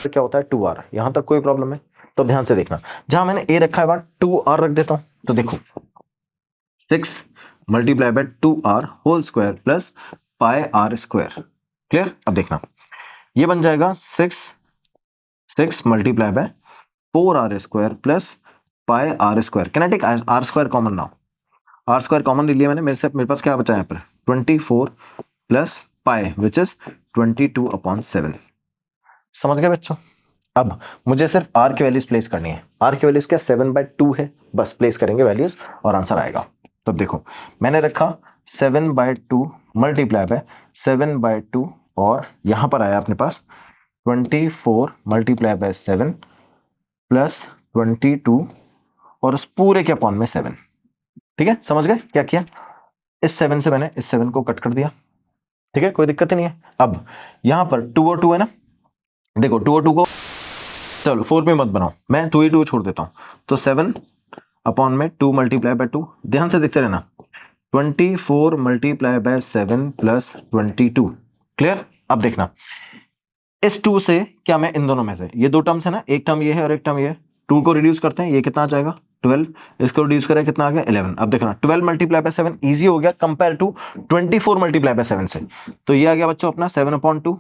Speaker 1: क्या होता है 2r। यहां तक कोई प्रॉब्लम है? तो ध्यान से देखना, जहां मैंने a रखा है वहां 2r रख देता हूं। तो देखो 6 multiply by 2r whole square plus πr²। Clear? अब देखना ये बन जाएगा 6 multiply by 4r² plus πr²। Can I take r² common now? r² common ले लिया मैंने, मेरे पास क्या बचा है यहाँ पर 24 प्लस पाई विच इज 22/7। समझ गए बच्चों? अब मुझे सिर्फ r की वैल्यूज प्लेस करनी है। r की वैल्यूज क्या 7/2 है, बस प्लेस करेंगे वैल्यूज और आंसर आएगा। तो देखो मैंने रखा 7/2 मल्टीप्लाई बाय 7/2, और यहां पर आया अपने पास 24 मल्टीप्लाई बाय 7 प्लस 22, और उस पूरे के अपॉन में 7। ठीक है, समझ गए क्या किया? इस 7 से मैंने इस 7 को कट कर दिया। ठीक है, कोई दिक्कत ही नहीं है। अब यहां पर 2 और 2 है ना, देखो 2 और 2 को चलो 4 में मत बनाओ, मैं 2 ही 2 छोड़ देता हूं। तो 7 अपॉन में 2 मल्टीप्लाई बाय 2, ध्यान से देखते रहना, 24 मल्टीप्लाई बाय 7 प्लस 22। क्लियर? अब देखना इस 2 से क्या, मैं इन दोनों में से ये दो टर्म्स है ना, एक टर्म ये है और एक टर्म ये है, 2 को रिड्यूस करते हैं, ये कितना आ जाएगा 12, इसको रिड्यूस करें कितना आ गया 11। अब देखना 12 मल्टीप्लाई बाय 7 इजी हो गया कंपेयर टू 24 मल्टीप्लाई बाय 7 से। तो ये आ गया बच्चों अपना 7/2,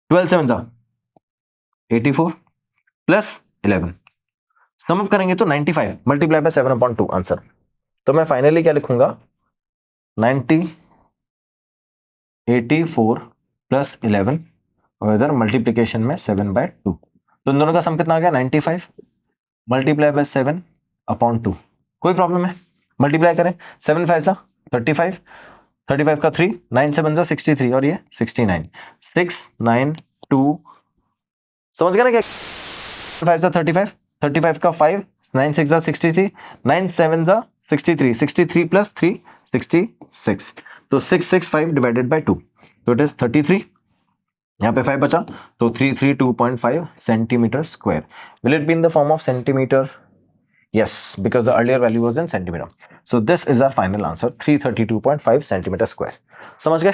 Speaker 1: 12 7 जा 84 प्लस 11, सम अप करेंगे तो 95 मल्टीप्लाई बाय 7/2 आंसर। तो मैं फाइनली क्या लिखूंगा 84 प्लस 11, और इधर मल्टीप्लीकेशन में 7/2। तो इन दोनों का सम कितना आ गया 95 मल्टीप्लाई बाय 7/2। कोई प्रॉब्लम है? मल्टीप्लाई करें, 7 5 जा 35, 35 का 3, 9 7 जा 63, और ये 69, 692। समझ गए ना क्या? 5 जा 35, 35 का 5, 9 6 जा 63, 9 7 जा 63, 63 प्लस 3 66। तो 665 डिवाइडेड बाय 2, तो इट इज 33। यहाँ पे 5 बचा, तो 332.5 centimetre square. Will it be in the form of centimetre? Yes, because the earlier value was in centimeter. So this is our final answer, 332.5 centimetre square. समझ गए?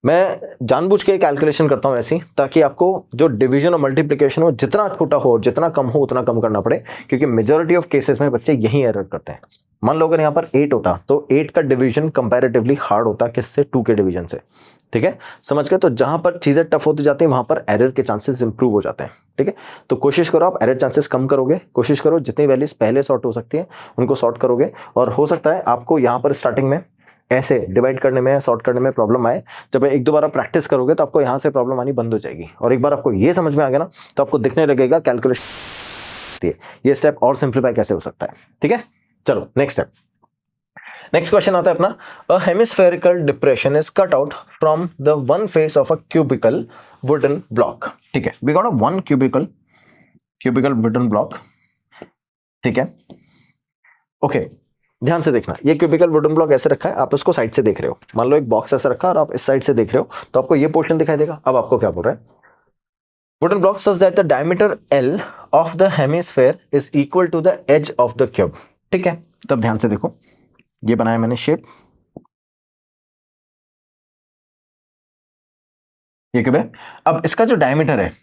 Speaker 1: मैं जानबूझ के कैलकुलेशन करता हूं ऐसी, ताकि आपको जो डिवीजन और मल्टीप्लिकेशन हो जितना छोटा हो, जितना कम हो उतना कम करना पड़े, क्योंकि मेजॉरिटी ऑफ केसेस में बच्चे यही एरर करते हैं। मान लो अगर यहाँ पर 8 होता तो 8 का डिवीजन कंपैरेटिवली हार्ड होता किससे? 2 के डिवीजन से। ठीक है, समझ गए? तो जहां पर चीजें टफ होती जाती है वहां पर एरर के चांसेस इंप्रूव हो जाते हैं। ठीक है, तो कोशिश करो आप एरर चांसेस कम करोगे, कोशिश करो जितनी वैल्यूज पहले सॉर्ट हो सकती है उनको सॉर्ट करोगे, और हो सकता है आपको यहाँ पर स्टार्टिंग में ऐसे डिवाइड करने में, सॉर्ट करने में प्रॉब्लम आए। जब एक दो बार प्रैक्टिस करोगे तो आपको यहाँ से प्रॉब्लम आनी बंद हो जाएगी, और एक बार आपको ये समझ में आ गया ना तो आपको दिखने लगेगा कैलकुलेशन ये स्टेप और सिंप्लीफाई कैसे हो सकता है। ठीक है, चलो नेक्स्ट स्टेप। नेक्स्ट क्वेश्चन आता है अपना, a hemispherical depression is cut out from the one face of a cubical wooden block. ठीक है, we got a one cubical wooden block. ठीक है, ओके ध्यान से देखना, ये क्यूबिकल वुडन ब्लॉक ऐसे रखा है, आप उसको साइड से देख रहे हो, मान लो एक बॉक्स ऐसा रखा है और आप इस साइड से देख रहे हो, तो आपको ये पोर्शन दिखाई देगा। अब आपको क्या बोल रहा है, wooden block such that the diameter L of the hemisphere is equal to the edge of the cube. ठीक है, तब ध्यान से देखो, ये बनाया मैंने शेप, ये क्यूब है। अब इसका जो डायमीटर है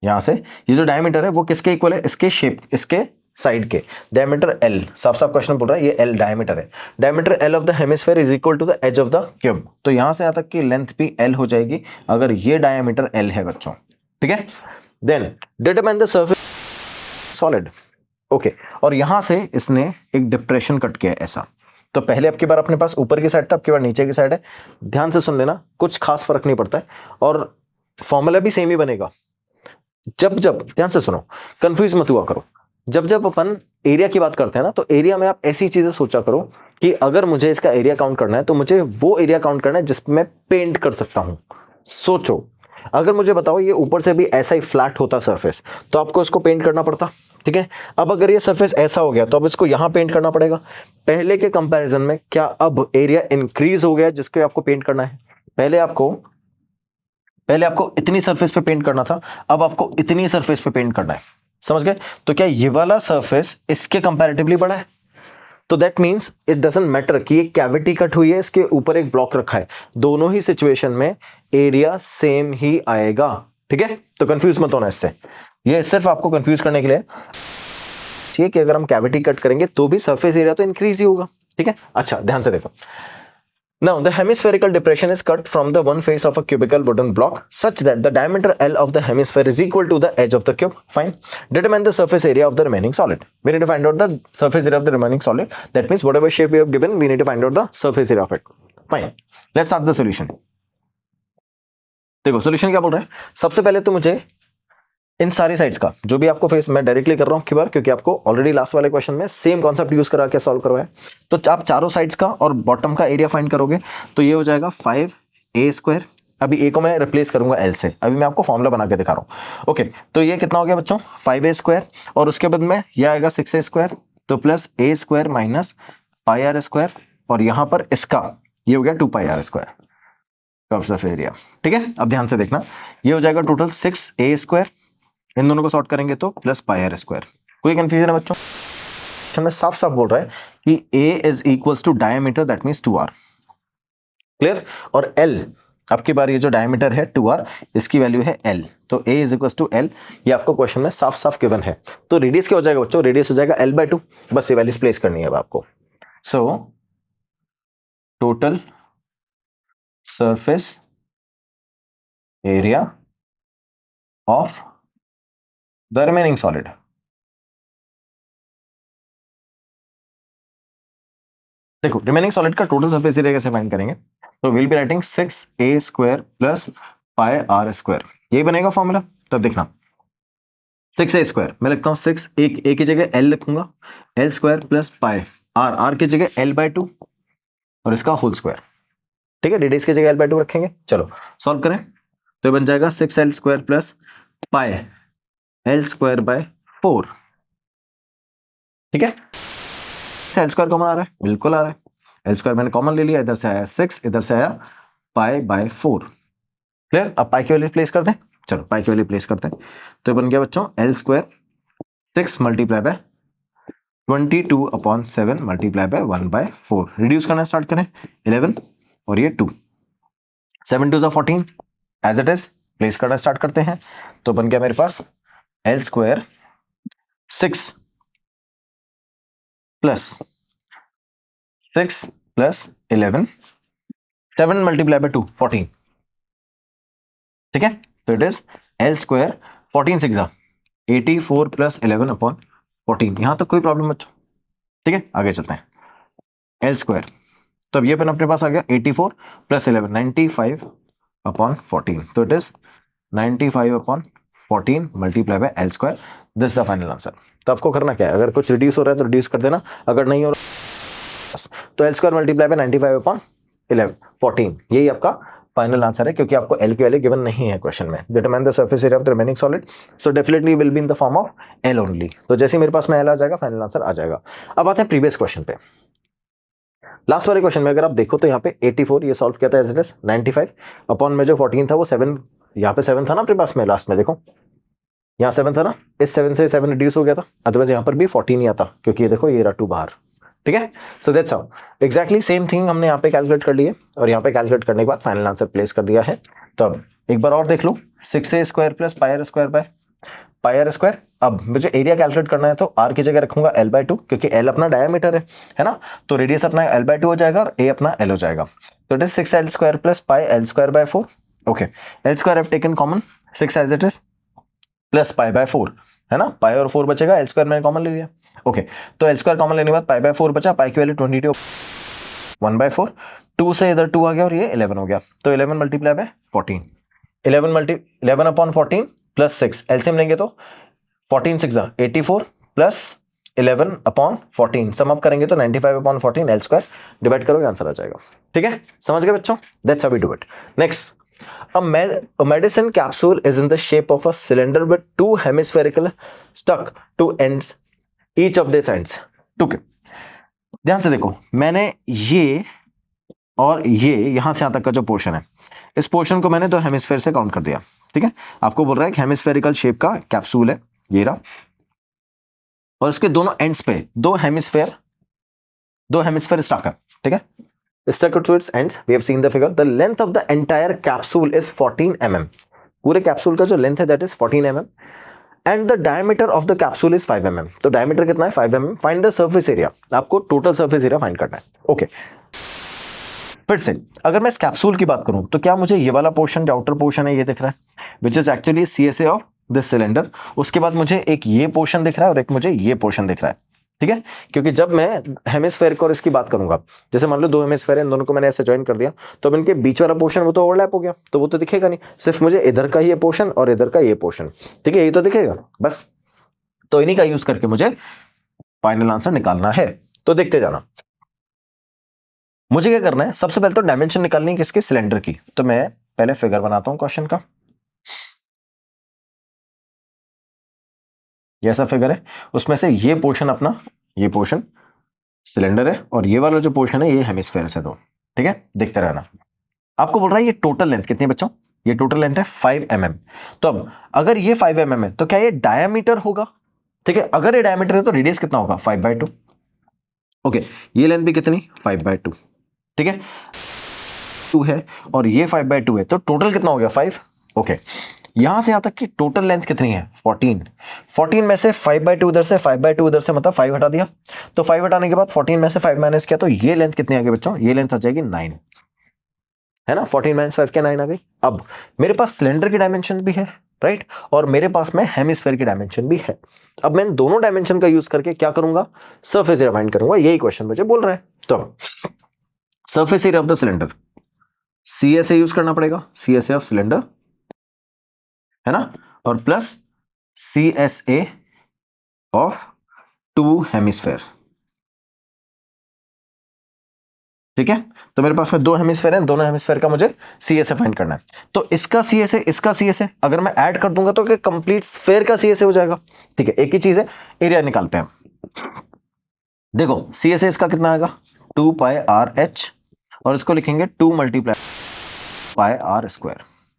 Speaker 1: यहां से, ये जो डायमीटर है वो किसके इक्वल है, इसके शेप, इसके साइड के डायमीटर L, साफ साफ क्वेश्चन बोल रहा है ये L डायमीटर है, diameter L of the hemisphere is equal to the edge of the cube. तो यहां से यहां तक की लेंथ भी L हो जाएगी अगर ये डायमीटर L है बच्चों। ठीक है, then determine the surface solid. Okay, और यहां से इसने एक डिप्रेशन कट किया है ऐसा। तो पहले अब की बार अपने पास ऊपर की साइड था, अब की बार नीचे की साइड है। ध्यान से सुन लेना, कुछ खास फर्क नहीं पड़ता है और फॉर्मूला भी सेम ही बनेगा। जब जब ध्यान से सुनो, कंफ्यूज मत हुआ करो, जब जब अपन एरिया की बात करते हैं ना, तो एरिया में आप ऐसी चीजें सोचा करो कि अगर मुझे इसका एरिया काउंट करना है तो मुझे वो एरिया काउंट करना है जिसमें मैं पेंट कर सकता हूं। सोचो, अगर मुझे बताओ ये ऊपर से भी ऐसा ही फ्लैट होता सरफेस तो आपको इसको पेंट करना पड़ता। ठीक है, अब अगर ये सरफेस ऐसा हो गया तो अब इसको यहां पेंट करना पड़ेगा। पहले के कंपैरिजन में क्या अब एरिया इंक्रीज हो गया जिसको आपको पेंट करना है? पहले आपको इतनी सरफेस पे पेंट करना था, अब आपको इतनी सरफेस पे पेंट करना है। समझ गए? तो क्या ये वाला सरफेस इसके कंपैरेटिवली बड़ा है? तो that means it doesn't matter कि ये कैविटी कट हुई है, इसके ऊपर एक ब्लॉक रखा है, दोनों ही सिचुएशन में एरिया सेम ही आएगा। ठीक है, तो कंफ्यूज मत होना इससे, ये सिर्फ आपको कंफ्यूज करने के लिए चाहिए कि अगर हम कैविटी कट करेंगे तो भी सरफेस एरिया तो इंक्रीज ही होगा। ठीक है, अच्छा ध्यान से देखो, now the hemispherical depression is cut from the one face of a cubical wooden block such that the diameter L of the hemisphere is equal to the edge of the cube. Fine, determine the surface area of the remaining solid. We need to find out the surface area of the remaining solid. That means whatever shape we have given, we need to find out the surface area of it. Fine, let's start the solution. देखो solution क्या बोल रहा है, सबसे पहले तो मुझे इन सारी साइड्स का जो भी आपको फेस, मैं डायरेक्टली कर रहा हूं की बार, क्योंकि आपको ऑलरेडी लास्ट वाले क्वेश्चन में सेम कॉन्सेप्ट यूज करा के सॉल्व करवाया। तो आप चारों साइड्स का और बॉटम का एरिया फाइंड करोगे तो ये हो जाएगा 5a²। अभी a को मैं रिप्लेस करूंगा l से, अभी मैं आपको फॉर्मूला बना के दिखा रहा हूं। ओके, तो ये कितना हो गया बच्चों, 5a² और उसके बाद में ये आएगा 6a², तो प्लस a² माइनस πr², और यहां पर इसका ये हो गया 2πr²। Surface area. ठीक है, अब ध्यान से देखना, ये हो जाएगा टोटल 6a², इन दोनों को सॉर्ट करेंगे तो प्लस πr²। कोई कंफ्यूजन है बच्चों? में साफ साफ बोल रहा है कि a is equals to diameter, that means 2r। Clear? और l, अब की बार ये जो डायमीटर है 2r, इसकी वैल्यू है l, तो a is equals to l, ये आपको क्वेश्चन में साफ साफ गिवन है। तो रेडियस क्या हो जाएगा बच्चों, रेडियस हो जाएगा l/2, बस ये वैल्यूज प्लेस करनी है अब आपको। So total surface area of the remaining solid, देखो रिमेनिंग सॉलिड का टोटल सरफेस एरिया कैसे फाइंड करेंगे, तो will be writing 6a² plus πr², यही बनेगा फॉर्मूला। तब देखना 6a² मैं लिखता हूं 6, एक a की जगह l लिखूंगा, l² प्लस r की जगह l/2 और इसका होल स्क्वायर। ठीक है, रेडियस की जगह l/2 रखेंगे। चलो सॉल्व करें, तो बन जाएगा 6l² प्लस πl²/4। ठीक है, l² कॉमन आ रहा है, बिल्कुल आ रहा है, l² मैंने कॉमन ले लिया, इधर से आया 6, इधर से आया π/4। क्लियर? अब पाई की वैल्यू प्लेस कर दें, चलो पाई की वैल्यू प्लेस करते हैं, तो बन गया बच्चों l² 6 multiply bye 22/7 multiply by 1/4। Reduce करना स्टार्ट करें, 11 और ये 2, 7 2 14 एज इट इज, प्लेस करना स्टार्ट करते हैं, तो बन गया मेरे पास l² 6 प्लस 11, 7 मल्टीप्लाई बाय 2 14। ठीक है, तो इट इज l² 14 6 84 प्लस 11/14। यहां तक कोई प्रॉब्लम बच्चों? ठीक है, आगे चलते हैं। l², तो अब ये पेन अपने पास आ गया 84 प्लस 11 95/14, तो it is 95/14 multiply by l²। This is the final answer. तो आपको करना क्या है, अगर कुछ रिड्यूस हो रहा है तो रिड्यूस कर देना, अगर नहीं हो रहा तो L square multiply by 95 upon 11 14, यही आपका फाइनल आंसर है, क्योंकि आपको एल की वैल्यू गिवन नहीं है क्वेश्चन में। Determine the surface area of the remaining solid, so definitely will be in the form of L only. तो जैसे ही मेरे पास में एल आ जाएगा फाइनल आंसर आ जाएगा। अब आते हैं प्रीवियस क्वेश्चन पे। लास्ट वाले क्वेश्चन में अगर आप देखो तो यहाँ पे 84 ये सॉल्व किया था एज इट इज, 95 अपॉन में जो 14 था वो 7, यहाँ पे 7 था ना अपने पास में, लास्ट में देखो यहाँ 7 था ना, इस 7 से 7 रिड्यूस हो गया था, अदरवाइज यहाँ पर भी 14 ही आता, क्योंकि ये देखो ये रहा 2 बाहर, ठीक है। So that's how exactly same thing हमने यहाँ पे कैलकुलेट कर लिए, और यहाँ पे कैलकुलेट करने के बाद फाइनल आंसर प्लेस कर दिया है। तो अब एक बार और देख लो, 6a² plus pi square by pi r square. अब मुझे एरिया कैलकुलेट करना है तो आर की जगह रखूंगा l/2, क्योंकि l अपना डायमीटर है ना, तो रेडियस अपना l/2 हो जाएगा और a अपना l हो जाएगा। तो it is 6l² plus pi l² by 4। Okay, l² have taken common, 6 as it is plus pi by 4 है ना, पाई और 4 बचेगा, l² मैंने कॉमन ले लिया। ओके, तो l² कॉमन लेने के बाद पाई बाय 4 बचा, पाई की वैल्यू 22 1/4, 2 से इधर 2 आ गया और ये 11 हो गया, तो 11 multiply by 14, 11 upon 14 plus 6, LCM लेंगे तो 14 6 84 प्लस 11 अपॉन 14, सम अप करेंगे तो 95 अपॉन 14 l² डिवाइड करोगे आंसर आ जाएगा। ठीक है, समझ गए बच्चों? That's how we do it. Next, a medicine capsule is in the shape of a cylinder with 2 hemispherical stuck to ends, each of these ends। ठीक है, ध्यान से देखो, मैंने ये और ये यहां से यहां तक का जो पोर्शन है, इस पोर्शन को मैंने 2 हेमिस्फेयर से काउंट कर दिया। ठीक है, आपको बोल रहा है कि हेमिस्फेरिकल शेप का कैप्सूल है ये रहा, और इसके दोनों एंड्स पे 2 हेमिस्फेयर स्टक है। ठीक है, stuck to its ends, we have seen the figure, the length of the entire capsule is 14 mm, पूरे कैप्सूल का जो लेंथ है that is 14 mm, and the diameter of the capsule is 5 mm। तो diameter कितना है? 5 mm। find the surface area, आपको total surface area find करना है। ओके, फिर से अगर मैं इस कैप्सूल की बात करूं तो क्या मुझे ये वाला पोर्शन जो आउटर पोर्शन है ये दिख रहा है, which is actually CSA of this cylinder. उसके बाद मुझे एक ये पोर्शन दिख रहा है और एक मुझे ये पोर्शन दिख रहा है। ठीक है, क्योंकि जब मैं हेमिस्फेयर को और इसकी बात करूंगा, जैसे मान लो 2 हेमिस्फेयर है, इन दोनों को मैंने ऐसे ज्वाइन कर दिया, तो अब इनके बीच वाला पोर्शन वो तो ओवरलैप हो गया, तो वो तो दिखेगा नहीं, सिर्फ मुझे इधर का ये पोर्शन और इधर का ये पोर्शन, ठीक है, यही तो दिखेगा बस। तो इन्हीं का यूज करके मुझे फाइनल आंसर निकालना है, तो देखते जाना। मुझे क्या करना है, सबसे पहले तो डायमेंशन निकालनी है किसके? सिलेंडर की। तो मैं पहले फिगर बनाता हूं क्वेश्चन का, ये ऐसा फिगर है, उसमें से ये पोर्शन अपना, ये पोर्शन सिलेंडर है और ये वाला जो पोर्शन है ये हेमिस्फेयर से। दो ठीक है, देखते रहना। आपको बोल रहा है ये टोटल लेंथ कितनी है बच्चों? ये टोटल लेंथ है 5 mm। तो अब अगर ये 5 mm है तो क्या ये डायमीटर होगा? ठीक है, अगर ये डायमीटर है तो रेडियस कितना होगा? 5/2। ओके, ये लेंथ भी कितनी? 5/2। ठीक है, 2 है और ये 5/2 है, तो टोटल कितना हो गया? 5। ओके, यहां से यहां तक की टोटल लेंथ कितनी है? 14 में से 5/2 इधर से, 5/2 इधर से, मतलब 5 हटा दिया, तो 5 हटाने के बाद 14 में से 5 माइनस किया, तो ये लेंथ कितनी आ गई बच्चों? ये लेंथ आ जाएगी 9, है ना। 14 - 5 क्या 9 आ गई। अब मेरे पास सिलेंडर की डायमेंशन भी है, राइट, और मेरे पास में हेमिस्फेयर की डायमेंशन भी है। अब मैं दोनों डायमेंशन का यूज करके क्या करूंगा? सरफेस एरिया फाइंड करूंगा, यही क्वेश्चन मुझे बोल रहा है। तो surface area of the cylinder, CSA use करना पड़ेगा, CSA ऑफ सिलेंडर, है ना, और प्लस CSA ऑफ 2 हेमिस्फेयर। ठीक है, तो मेरे पास में 2 हेमिस्फेयर हैं, दोनों हेमिस्फेयर का मुझे CSA फाइंड करना है। तो इसका CSA, इसका CSA अगर मैं ऐड कर दूंगा तो कंप्लीट स्फेयर का CSA हो जाएगा। ठीक है, एक ही चीज है, एरिया निकालते हैं। देखो CSA इसका कितना आएगा? 2 पाई RH, और इसको लिखेंगे 2 मल्टीप्लाई पाई R²।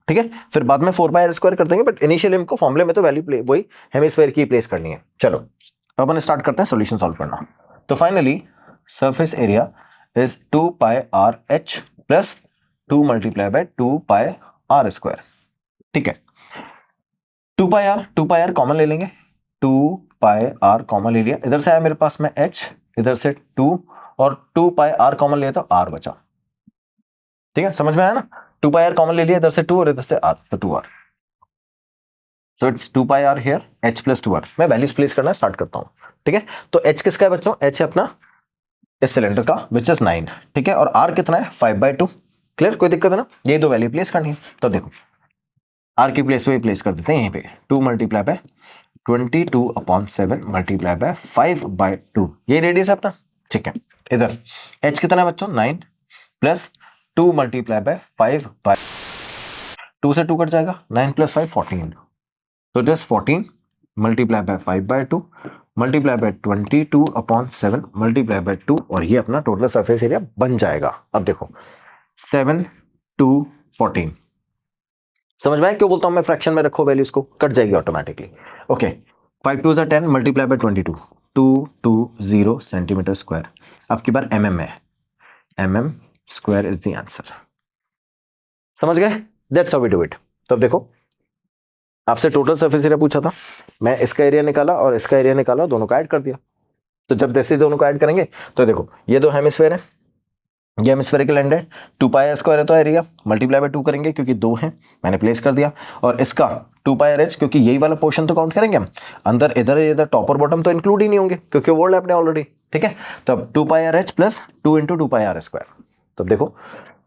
Speaker 1: ठीक है, फिर बाद में 4 पाई R² कर देंगे, बट इनिशियली हमको फॉर्मूले में तो वैल्यू वही हेमिस्फेयर की प्लेस करनी है। चलो अब अपन स्टार्ट करते हैं सॉल्यूशन सॉल्व करना। तो finally surface area is 2 pi RH plus 2 multiplied by 2 pi R²। ठीक है, 2 pi R कॉमन ले लेंगे, 2 pi R कॉमन ले लिया, इधर से आया मेरे पास में H, इधर से 2, और 2 pi R कॉमन लिया तो R बचा। ठीक है, समझ में आया ना। 2 pi R कॉमन ले लिया, इधर से 2 और इधर से R, तो 2R। So it's 2 pi R here, H plus 2R। मैं वैल्यूज प्लेस करना स्टार्ट करता हूं। ठीक है, तो H किसका है बच्चों? H है अपना इस सिलेंडर का, विच इज 9। ठीक है, और R कितना है? 5/2। क्लियर, कोई दिक्कत है ना? ये 2 वैल्यू प्लेस करनी है। तो देखो R की प्लेस पे प्लेस कर देते हैं यहीं पे, 2 मल्टीप्लाई बाय 22/7 मल्टीप्लाई बाय 5/2, ये रेडियस है अपना, ठीक है। इधर h कितना है बच्चों, 9 प्लस 2 मल्टीप्लाई बाय 5/2 से 2 कट जाएगा, 9 + 5 14, तो it is 14 multiply by 5/2 multiply by 22/7 multiply by 2, और ये अपना टोटल सरफेस एरिया बन जाएगा। अब देखो 7 2 14, समझ में आया क्यों बोलता हूं मैं फ्रैक्शन में रखो वैल्यूज को, कट जाएगी automatically. Okay 5 2 10 multiply by 22 220 centimetre square, आपकी बार mm है, mm square is the answer. समझ गए, that's how we do it. तो अब देखो आपसे टोटल सरफेस एरिया पूछा था, मैं इसका एरिया निकाला और इसका एरिया निकाला, दोनों का ऐड कर दिया। तो जब जैसे दोनों को ऐड करेंगे तो देखो ये दो हेमिस्फेयर है, ये हेमिस्फेरिकल एंड है, 2πr² है तो एरिया मल्टीप्लाई बाय 2 करेंगे क्योंकि 2 है, मैंने प्लेस कर दिया, और इसका 2πrh क्योंकि यही वाला पोर्शन तो काउंट करेंगे हम, अंदर इधर टॉप और बॉटम तो इंक्लूड ही नहीं होंगे क्योंकि ओवरलैप है ऑलरेडी, ठीक है। तो अब 2πrh प्लस 2 × 2πr², तो अब देखो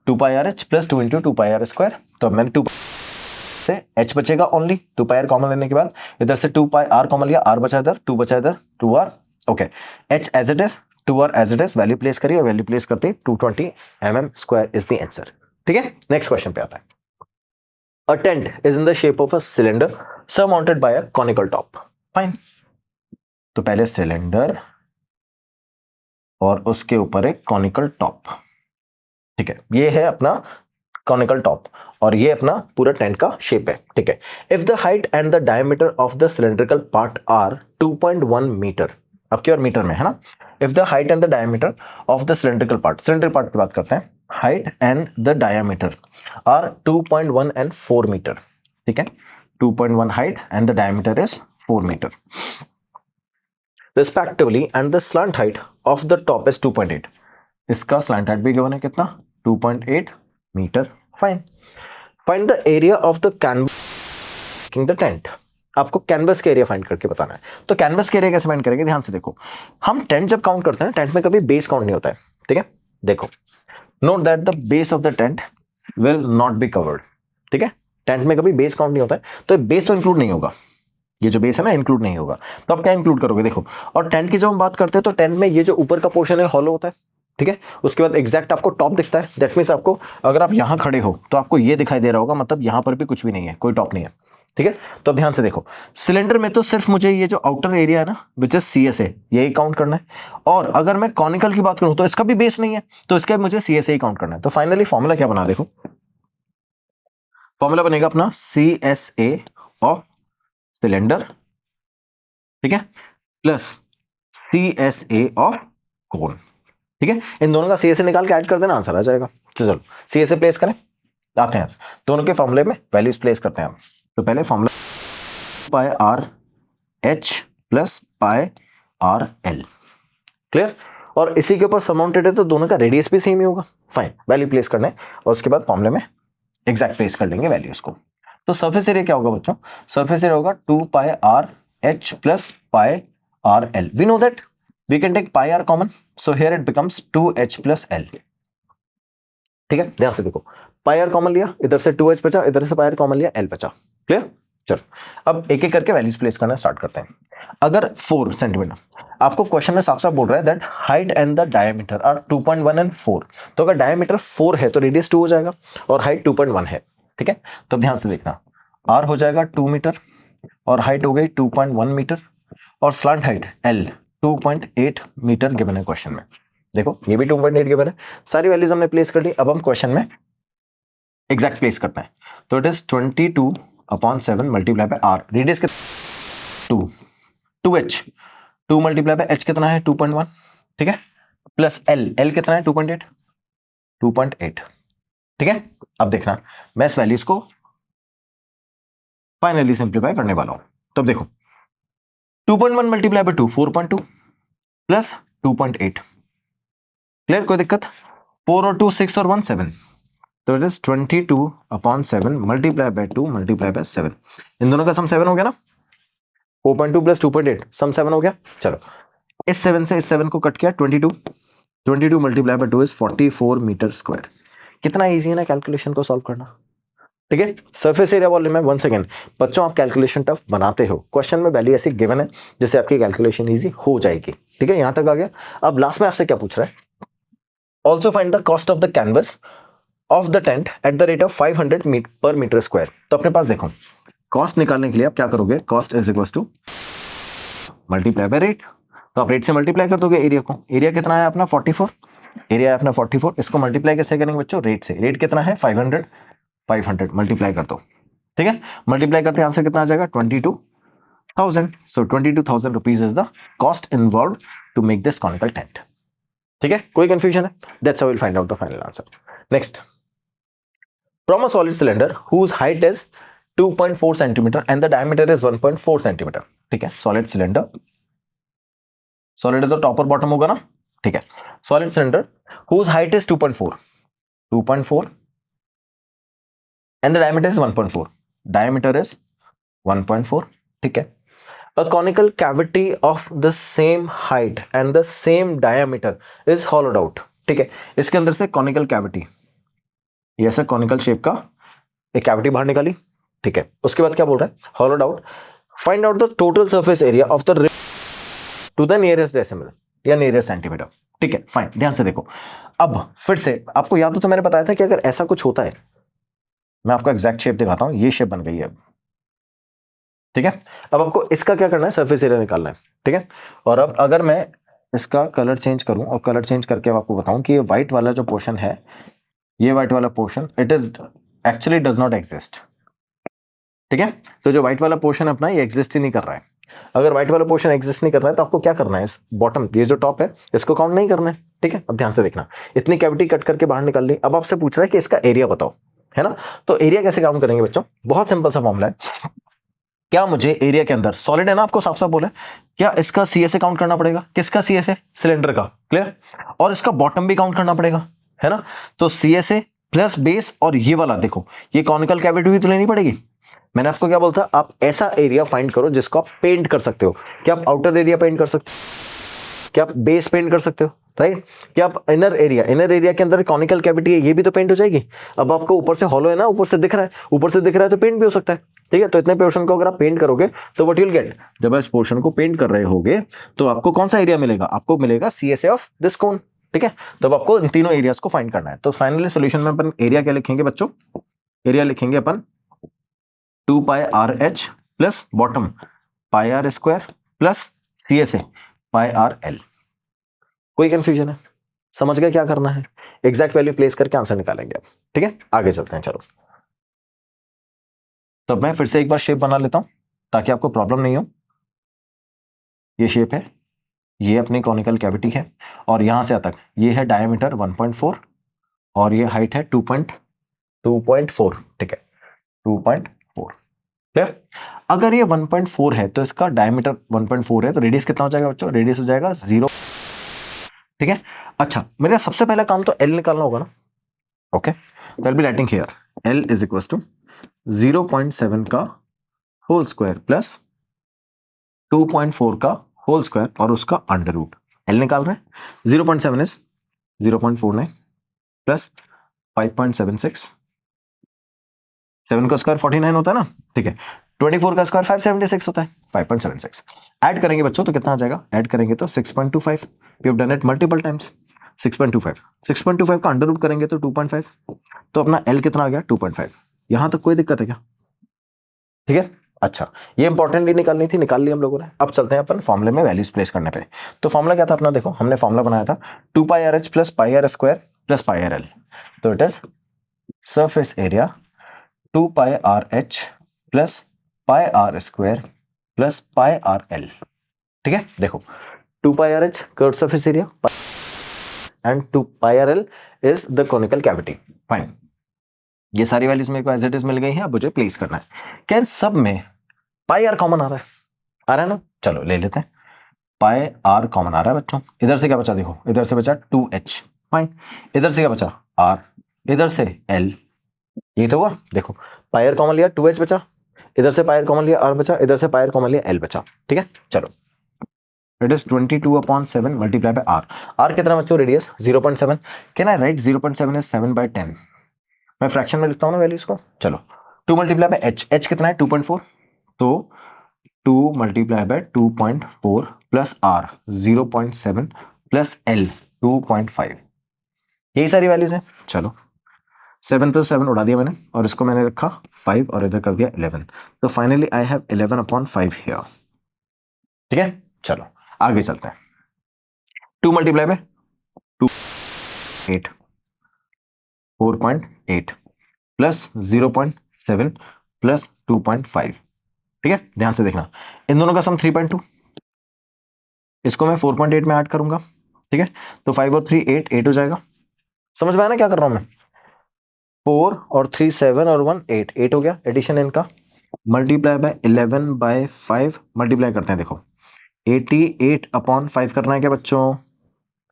Speaker 1: 2πrh प्लस 2 × 2πr², तो अब मैंने 2 से h बचेगा ओनली, 2πr कॉमन लेने के बाद इधर से 2πr कॉमन लिया, r बचा इधर, 2 बचा इधर, 2r, okay, h as it is, 2r as it is, value place करिए और वैल्यू प्लेस करते 220 mm square is the answer, ठीक है। नेक्स्ट क्वेश्चन पे आता है, a tent is in the shape of a cylinder surmounted by a conical top, fine. तो पहले सिलेंडर और उसके ऊपर एक कॉनिकल टॉप, ठीक है, ये है अपना कॉनिकल टॉप और ये अपना पूरा टेंट का शेप है, ठीक है। If the height and the diameter of the cylindrical part are 2.1 metre, अब की और मीटर में है ना, if the height and the diameter of the cylindrical part, cylindrical part की बात करते हैं, height and the diameter are 2.1 and 4 metre, ठीक है, 2.1 height and the diameter is 4 metre respectively and the slant height of the top is 2.8, इसका slant height भी given है कितना, 2.8 मीटर, fine. Find the area of the canvas the tent, आपको canvas का area find करके बताना है। तो कैनवस का एरिया कैसे फाइंड करेंगे, ध्यान से देखो, हम टेंट जब काउंट करते हैं टेंट में कभी बेस काउंट नहीं होता है, ठीक है। देखो note that the base of the tent will not be covered, ठीक है, टेंट में कभी बेस काउंट नहीं होता है, तो बेस तो इंक्लूड नहीं होगा, ये जो बेस है ना इंक्लूड नहीं होगा, तो आप क्या इंक्लूड करोगे, देखो, और टेंट की जब हम बात करते हैं तो टेंट में ये जो ऊपर का पोर्शन है हॉलो होता है, ठीक है, उसके बाद एग्जैक्ट आपको टॉप दिखता है, दैट मींस आपको अगर आप यहां खड़े हो तो आपको ये दिखाई दे रहा होगा, मतलब यहां पर भी कुछ भी नहीं है, कोई टॉप नहीं है, ठीक है। तो अब ध्यान से देखो, सिलेंडर में तो सिर्फ मुझे ये जो आउटर एरिया है ना विच इज CSA यही काउंट करना है, और अगर मैं कॉनिकल की बात करूं तो इसका भी बेस नहीं है, तो इसका मुझे CSA ही काउंट करना है। तो फाइनली फॉर्मूला क्या बना, देखो फॉर्मूला बनेगा अपना CSA ऑफ सिलेंडर, ठीक है, प्लस CSA ऑफ कोन, ठीक है, इन दोनों का CSA निकाल के ऐड कर देना, आंसर आ जाएगा। चलो CSA प्लेस करें, आते हैं दोनों के फॉर्मूले में वैल्यूज प्लेस करते हैं हम। तो पहले formula πRh plus πRL, clear, और इसी के ऊपर सरमाउंटेड है तो दोनों का रेडियस भी सेम ही होगा, फाइन, वैल्यू प्लेस करना है और उसके बाद फॉर्मूले में एग्जैक्ट प्लेस कर लेंगे वैल्यूज को। तो सरफेस एरिया क्या होगा बच्चों, सरफेस एरिया होगा 2πRh plus πRL, we know that we can take pi r common, so here it becomes 2h plus l, ठीक है। ध्यान से देखो, pi r कॉमन लिया, इधर से 2h बचा, इधर से pi r कॉमन लिया, l बचा, क्लियर। चलो अब एक एक करके वैल्यूज प्लेस करना स्टार्ट करते हैं। अगर 4 सेंटीमीटर, आपको क्वेश्चन में साफ साफ बोल रहा है that height and the diameter are 2.1 and 4, तो अगर डायमीटर 4 है तो रेडियस 2 हो जाएगा और हाइट 2.1 है, ठीक है। तो ध्यान से देखना, r हो जाएगा 2 मीटर और हाइट हो गई 2.1 मीटर और slant height l 2.8 metre given है क्वेश्चन में, देखो ये भी 2.8 गिवन है, सारी वैल्यूज हमने प्लेस कर दी। अब हम क्वेश्चन में एग्जैक्ट प्लेस करते हैं, तो it is 22/7 multiply by r, radius कितना 2h, 2 मल्टीप्लाई बाय h कितना है 2.1, ठीक है, प्लस l कितना है 2.8, ठीक है। अब देखना मैं इस वैल्यूज को फाइनली सिंप्लीफाई करने वाला हूं। तो अब देखो 2.1 मल्टीप्लाई बाय 2 4.2 प्लस 2.8, क्लियर, कोई दिक्कत, 4 और 2 6 और 1 7, तो it is 22/7 multiply by 2 multiply by 7, इन दोनों का सम 7 हो गया ना, 4.2 प्लस 2.8 सम 7 हो गया। चलो इस 7 से इस 7 को कट किया, 22 multiply by 2 is 44 metre square. कितना इजी है ना कैलकुलेशन को सॉल्व करना, ठीक है। सरफेस एरिया वॉल्यूम है, वंस अगेन बच्चों आप कैलकुलेशन टफ बनाते हो, क्वेश्चन में वैल्यू ऐसी गिवन है जिससे आपकी कैलकुलेशन इजी हो जाएगी। ठीक है, यहां तक आ गया। अब लास्ट में आपसे क्या पूछ रहा है, also find the cost of the canvas of the tent at the rate of 500 पर मीटर स्क्वायर। तो अपने पास देखो कॉस्ट निकालने के लिए आप क्या करोगे, cost is equal to multiply by rate. तो आप रेट से मल्टीप्लाई कर दोगे एरिया को। एरिया कितना है अपना 44, एरिया है अपना 44, इसको मल्टीप्लाई कैसे करेंगे बच्चों, रेट से। रेट कितना है 500, 500 मल्टीप्लाई कर दो। ठीक है, मल्टीप्लाई करते आंसर कितना आ जाएगा 22,000। So 22,000 rupees is the cost involve to make this conical tent. ठीक है, कोई कंफ्यूजन है, that's how will find out the final answer. Next, from a solid cylinder whose height is 2.4 centimetre and the diameter is 1.4 centimetre. ठीक है, solid cylinder, solid है तो top और bottom होगा ना। ठीक है, solid cylinder whose height is 2.4 and the diameter is 1.4, diameter is 1.4। ठीक है, a conical cavity of the same height and the same diameter is hollowed out। ठीक है, इसके अंदर से कॉनिकल कैविटी, ये ऐसा कॉनिकल शेप का एक कैविटी बाहर निकाली। ठीक है, उसके बाद क्या बोल रहा है, hollowed out, find out the total surface area of the to the nearest decimal या nearest सेंटीमीटर। ठीक है, फाइन, ध्यान से देखो। अब फिर से आपको याद हो तो मैंने बताया था कि अगर ऐसा कुछ होता है, मैं आपको एग्जैक्ट शेप दिखाता हूं, ये शेप बन गई है अब। ठीक है, अब आपको इसका क्या करना है, सरफेस एरिया निकालना है। ठीक है, और अब अगर मैं इसका कलर चेंज करूं और कलर चेंज करके आपको बताऊं कि ये व्हाइट वाला जो पोर्शन है, ये व्हाइट वाला portion it is actually does not exist. ठीक है, तो जो व्हाइट वाला पोर्शन अपना ये एग्जिस्ट ही नहीं कर रहा है। अगर व्हाइट वाला पोर्शन एग्जिस्ट नहीं कर रहा है तो आपको क्या करना है, इस बॉटम ये जो टॉप है इसको काउंट नहीं करना है। ठीक है, अब ध्यान से देखना, इतनी कैविटी कट करके बाहर निकाल ली। अब आपसे पूछ रहा है कि इसका एरिया बताओ, है ना। तो एरिया कैसे काउंट करेंगे बच्चों, बहुत सिंपल सा फॉर्मूला है। क्या मुझे एरिया के अंदर, सॉलिड है ना, आपको साफ साफ बोला, क्या इसका सीएसए काउंट करना पड़ेगा, किसका सीएसए, सिलेंडर का, क्लियर, और इसका बॉटम भी काउंट करना पड़ेगा, है ना। तो सीएसए प्लस बेस और ये वाला देखो, ये कॉनिकल कैविटी भी तो लेनी पड़ेगी। मैंने आपको क्या बोलता, आप ऐसा एरिया फाइंड करो जिसको आप पेंट कर सकते हो। क्या आप आउटर एरिया पेंट कर सकते हो, क्या आप बेस पेंट कर सकते हो, राइट। क्या आप इनर एरिया के अंदर कॉनिकल कैविटी है, ये भी तो पेंट हो जाएगी। अब आपको ऊपर से हॉलो है ना, ऊपर से दिख रहा है तो पेंट भी हो सकता है। ठीक है, तो इतने पोर्शन को अगर आप पेंट करोगे तो व्हाट यू विल गेट, जब इस पोर्शन को पेंट कर रहे होगे तो आपको कौन सा एरिया मिलेगा, आपको मिलेगा सीएसए ऑफ दिस कोन। ठीक है, तब आपको इन तीनों एरियाज को फाइंड करना है। तो फाइनली सॉल्यूशन में अपन एरिया क्या लिखेंगे बच्चों, एरिया लिखेंगे अपन 2 pi r h plus bottom pi r square plus CSA pi r l. कोई कंफ्यूजन है, समझ गए क्या करना है, एग्जैक्ट वैल्यू प्लेस करके आंसर निकालेंगे आप। ठीक है, आगे चलते हैं, चलो। तो मैं फिर से एक बार शेप बना लेता हूं ताकि आपको प्रॉब्लम नहीं हो। ये शेप है, ये अपनी कॉनिकल कैविटी है, और यहां से तक ये है डायमीटर 1.4 और ये हाइट है 2.4। ठीक है, 2.4, क्लियर। अगर ये 1.4 है तो इसका डायमीटर 1.4 है तो रेडियस कितना हो जाएगा बच्चों, रेडियस हो जाएगा 0। ठीक है, अच्छा मेरा सबसे पहला काम तो एल निकालना होगा ना। ओके, तो I will be writing here L is equal to 0.7 का होल स्क्वायर प्लस 2.4 का होल स्क्वायर और उसका अंडर रूट। एल निकाल रहे हैं, 0.7 इज 0.49 प्लस 5.76, 7 का स्क्वायर 49 होता है ना। ठीक है, 24 का स्क्वायर 576 होता है, 5.76 ऐड करेंगे बच्चों तो कितना आ जाएगा, ऐड करेंगे तो 6.25। We have done it multiple times. 6.25 का अंडर रूट करेंगे तो 2.5, तो अपना एल कितना आ गया 2.5। यहां तक कोई दिक्कत है क्या, ठीक है। अच्छा, ये इंपॉर्टेंटली निकालनी थी, निकाल ली हम लोगों ने। अब चलते हैं अपन फॉर्मुले में वैल्यूज प्लेस करने पे। तो फॉर्मुला क्या था अपना, देखो हमने फॉर्मुला बनाया था 2 pi r h plus pi r square plus pi r l. तो it is surface area 2 pi r h plus pi r square plus pi r l. ठीक है, देखो 2 pi r h curve surface area and 2 pi r l is the conical cavity. Fine, ये सारी values मेरे को as it is मिल गई हैं। अब मुझे प्लेस करना है। क्या इन सब में पाई आर कॉमन आ रहा है ना, चलो ले लेते हैं। पाई आर कॉमन आ रहा है बच्चों। इधर से क्या बचा, देखो इधर से बचा 2h, फाइन। इधर से क्या बचा r, इधर से l, ये तो हुआ। देखो पाई आर कॉमन लिया 2h बचा, इधर से पाई आर कॉमन लिया r बचा, इधर से पाई आर कॉमन लिया l बचा। ठीक है, चलो it is 22/7 multiply by r। r कितना बच्चों, radius 0.7। Can I right 0.7 is 7/10। मैं फ्रैक्शन में लिखता हूँ ना वैल्यूज को, चलो 2 मल्टीप्लाई बाय h कितना है 2.4, तो 2 multiply by 2.4 plus r 0.7 plus l 2.5, यही सारी वैल्यूज है। चलो 7 तो 7 उड़ा दिया मैंने और इसको मैंने रखा 5 और इधर कर दिया 11, तो फाइनली आई हैव 11/5 हियर। ठीक है, चलो आगे चलते हैं। 2 मल्टीप्लाई बाय 8 4.8 प्लस 0.7 प्लस 2.5। ठीक है, ध्यान से देखना, इन दोनों का सम 3.2, इसको मैं 4.8 में ऐड करूंगा। ठीक है, तो 5 और 3 8 हो जाएगा। समझ में आया ना क्या कर रहा हूं मैं? 4 और 3 7 और 1 8 हो गया एडिशन इनका। मल्टीप्लाई बाय 11/5 मल्टीप्लाई करते हैं, देखो 88/5 करना है क्या बच्चों?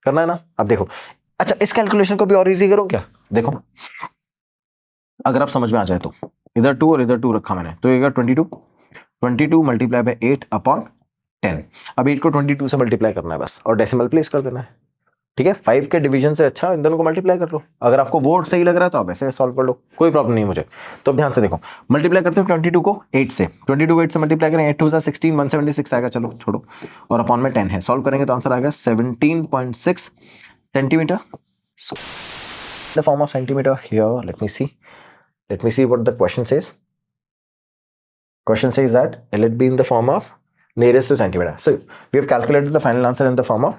Speaker 1: करना है ना? अब देखो, अच्छा इस कैलकुलेशन को भी और इजी करूं क्या? देखो अगर आप समझ में आ जाए तो इधर 2 और इधर 2 रखा मैंने, तो ये 22 मल्टीप्लाई बाय 8/10। अब 8 को 22 से मल्टीप्लाई करना है बस, और डेसिमल प्लेस कर देना है। ठीक है, 5 के डिवीजन से अच्छा इन दोनों को मल्टीप्लाई कर लो। अगर आपको वो सही लग रहा है तो आप ऐसे सॉल्व कर लो, कोई प्रॉब्लम नहीं है मुझे। तो अब ध्यान से देखो, मल्टीप्लाई करते हो 22 को 8 से, 22 को 8 से मल्टीप्लाई करें, 8 2 16 176 आएगा। चलो छोड़ो, और अपॉन में 10 है, सॉल्व करेंगे तो आंसर आएगा 17.6 centimetre. The form of centimetre here, let me see what the question says. Question says that let it be in the form of nearest to centimeter. So we have calculated the final answer in the form of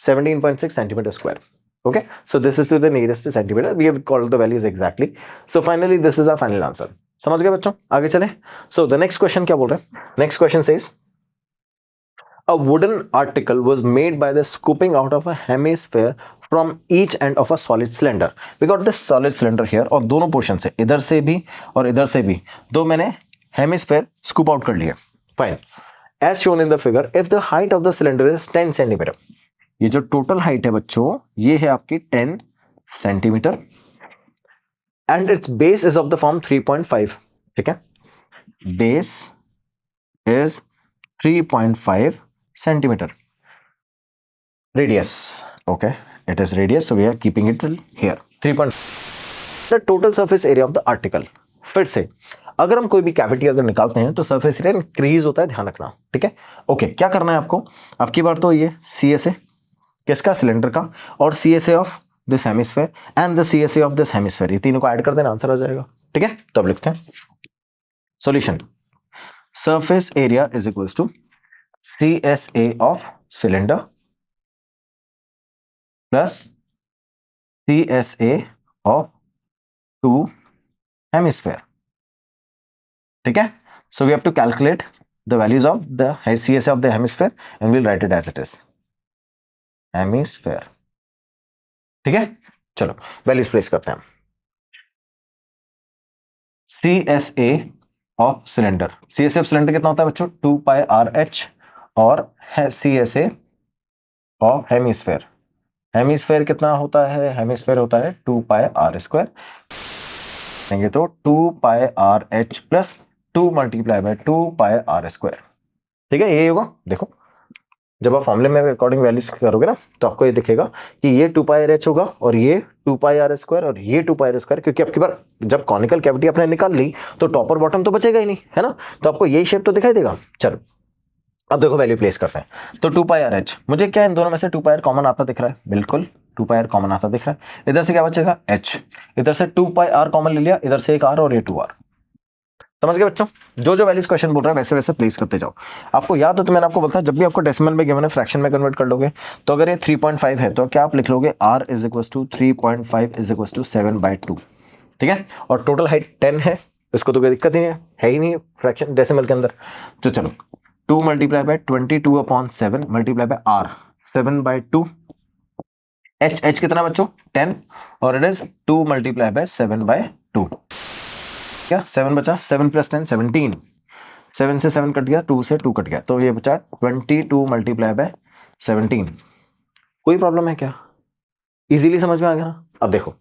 Speaker 1: 17.6 centimeter square. Okay, so this is to the nearest to centimeter. We have called the values exactly. So finally this is our final answer. समझ गए बच्चों? आगे चले। So the next question क्या बोल रहे हैं? Next question says a wooden article was made by the scooping out of a hemisphere from each end of a solid cylinder. We got this solid cylinder here, और दोनों portion से, इधर से भी और इधर से भी, दो मैंने हेमिस्फेयर स्कूप आउट कर लिया। Fine, as shown in the figure, if the height of the cylinder is 10 centimetre, ये जो टोटल हाइट है बच्चों, ये है आपकी 10 centimetre, and its base is of the form 3.5। ठीक है, base is 3.5 centimetre, radius, okay it is radius, so we are keeping it here 3.5। The total surface area of the article, फिर से अगर हम कोई भी कैविटी अगर निकालते हैं तो सरफेस एरिया इंक्रीज होता है, ध्यान रखना। ठीक है, ओके क्या करना है आपको, आपकी बार तो ये CSA किसका, सिलेंडर का, और CSA of this hemisphere and the CSA of this hemisphere, ये तीनों को ऐड कर देना, आंसर आ जाएगा। ठीक है, तो अब लिखते हैं solution. Surface area is equals to CSA of cylinder plus CSA of 2 hemisphere. ठीक है, so we have to calculate the values of the CSA of the hemisphere and we'll write it as it is, hemisphere। ठीक है, चलो values place करते हैं। CSA of cylinder, CSA of cylinder कितना होता है बच्चों, 2πRh, और CSA ऑफ हेमिस्फेयर, हेमिस्फेयर कितना होता है, हेमिस्फेयर होता है 2πr², तो 2πRh plus 2 multiply by 2πr²। ठीक है, ये होगा। देखो जब आप फॉर्मूले में अकॉर्डिंग वैल्यूज करोगे ना, तो आपको ये दिखेगा कि ये 2πRh होगा और ये 2πr² और ये 2πr², क्योंकि आपकी बार जब कॉनिकल कैविटी आपने निकाल ली तो टॉप और बॉटम तो बचेगा ही नहीं, है ना, तो आपको यही शेप तो दिखाई देगा। चलो अब देखो वैल्यू प्लेस करते हैं। तो 2πRh, मुझे क्या इन दोनों में से 2πr कॉमन आता दिख रहा है, बिल्कुल 2πr कॉमन आता दिख रहा है। इधर से क्या बचेगा, h, इधर से 2πr कॉमन ले लिया, इधर से एक r और ये 2r। समझ गए बच्चों, जो जो वैल्यूज क्वेश्चन बोल रहा है वैसे वैसे प्लेस करते जाओ। आपको याद हो तो मैंने आपको बोला था, जब भी आपको डेसिमल में गिवन है फ्रैक्शन में कन्वर्ट कर लोगे, तो अगर ये 3.5 है तो क्या आप लिख लोगे, r is equal to 3.5 is equal to 7/2। ठीक है, और टोटल हाइट 10 है, इसको तो कोई दिक्कत ही नहीं है ही नहीं फ्रैक्शन डेसिमल के अंदर। तो चलो 2 multiply by 22/7 multiply by r 7/2, h कितना बच्चों 10, और इट इज 2 मल्टीप्लाई बाय 7/2, क्या 7 बचा, 7 + 10 17, 7 से 7 कट गया, 2 से 2 कट गया, तो ये बचा 22 मल्टीप्लाई बाय 17। कोई प्रॉब्लम है क्या, इजीली समझ में आ गया ना। अब देखो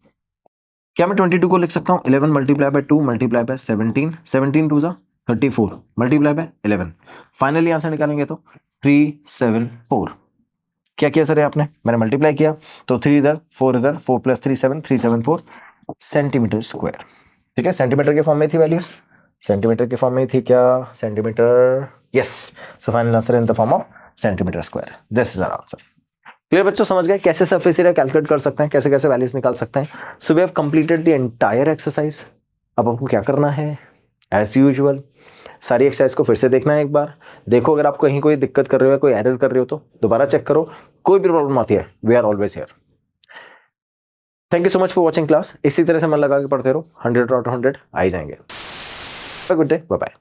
Speaker 1: क्या मैं 22 को लिख सकता हूँ 11 मल्टीप्लाई बाय 2 मल्टीप्लाई बाय 17, 17 2 जा 34 मल्टीप्लाई बाय 11, फाइनली आंसर निकालेंगे तो 374। क्या किया सर आपने, मैंने मल्टीप्लाई किया तो 3 इधर 4 इधर, 4 + 3 7, 374 सेंटीमीटर स्क्वायर। ठीक है, सेंटीमीटर के फॉर्म में थी वैल्यूज। सेंटीमीटर के फॉर्म में थी क्या, centimetre, yes, so final answer in the form of centimetre square, this is our answer. Clear बच्चों, समझ गए कैसे सरफेस एरिया कैलकुलेट कर सकते हैं, कैसे कैसे वैल्यूज निकाल सकते हैं। So we have completed the entire exercise. अब आपको क्या करना है, एज यूजुअल सारी एक्सरसाइज को फिर से देखना है एक बार। देखो अगर आपको कहीं कोई दिक्कत कर रहे हो, कोई एरर कर रहे हो तो दोबारा चेक करो। कोई भी प्रॉब्लम आती है, we are always here. Thank you so much for watching class. इसी तरह से मन लगा के पढ़ते रहो, 100 आउट ऑफ 100 आ ही जाएंगे। Good day, bye bye.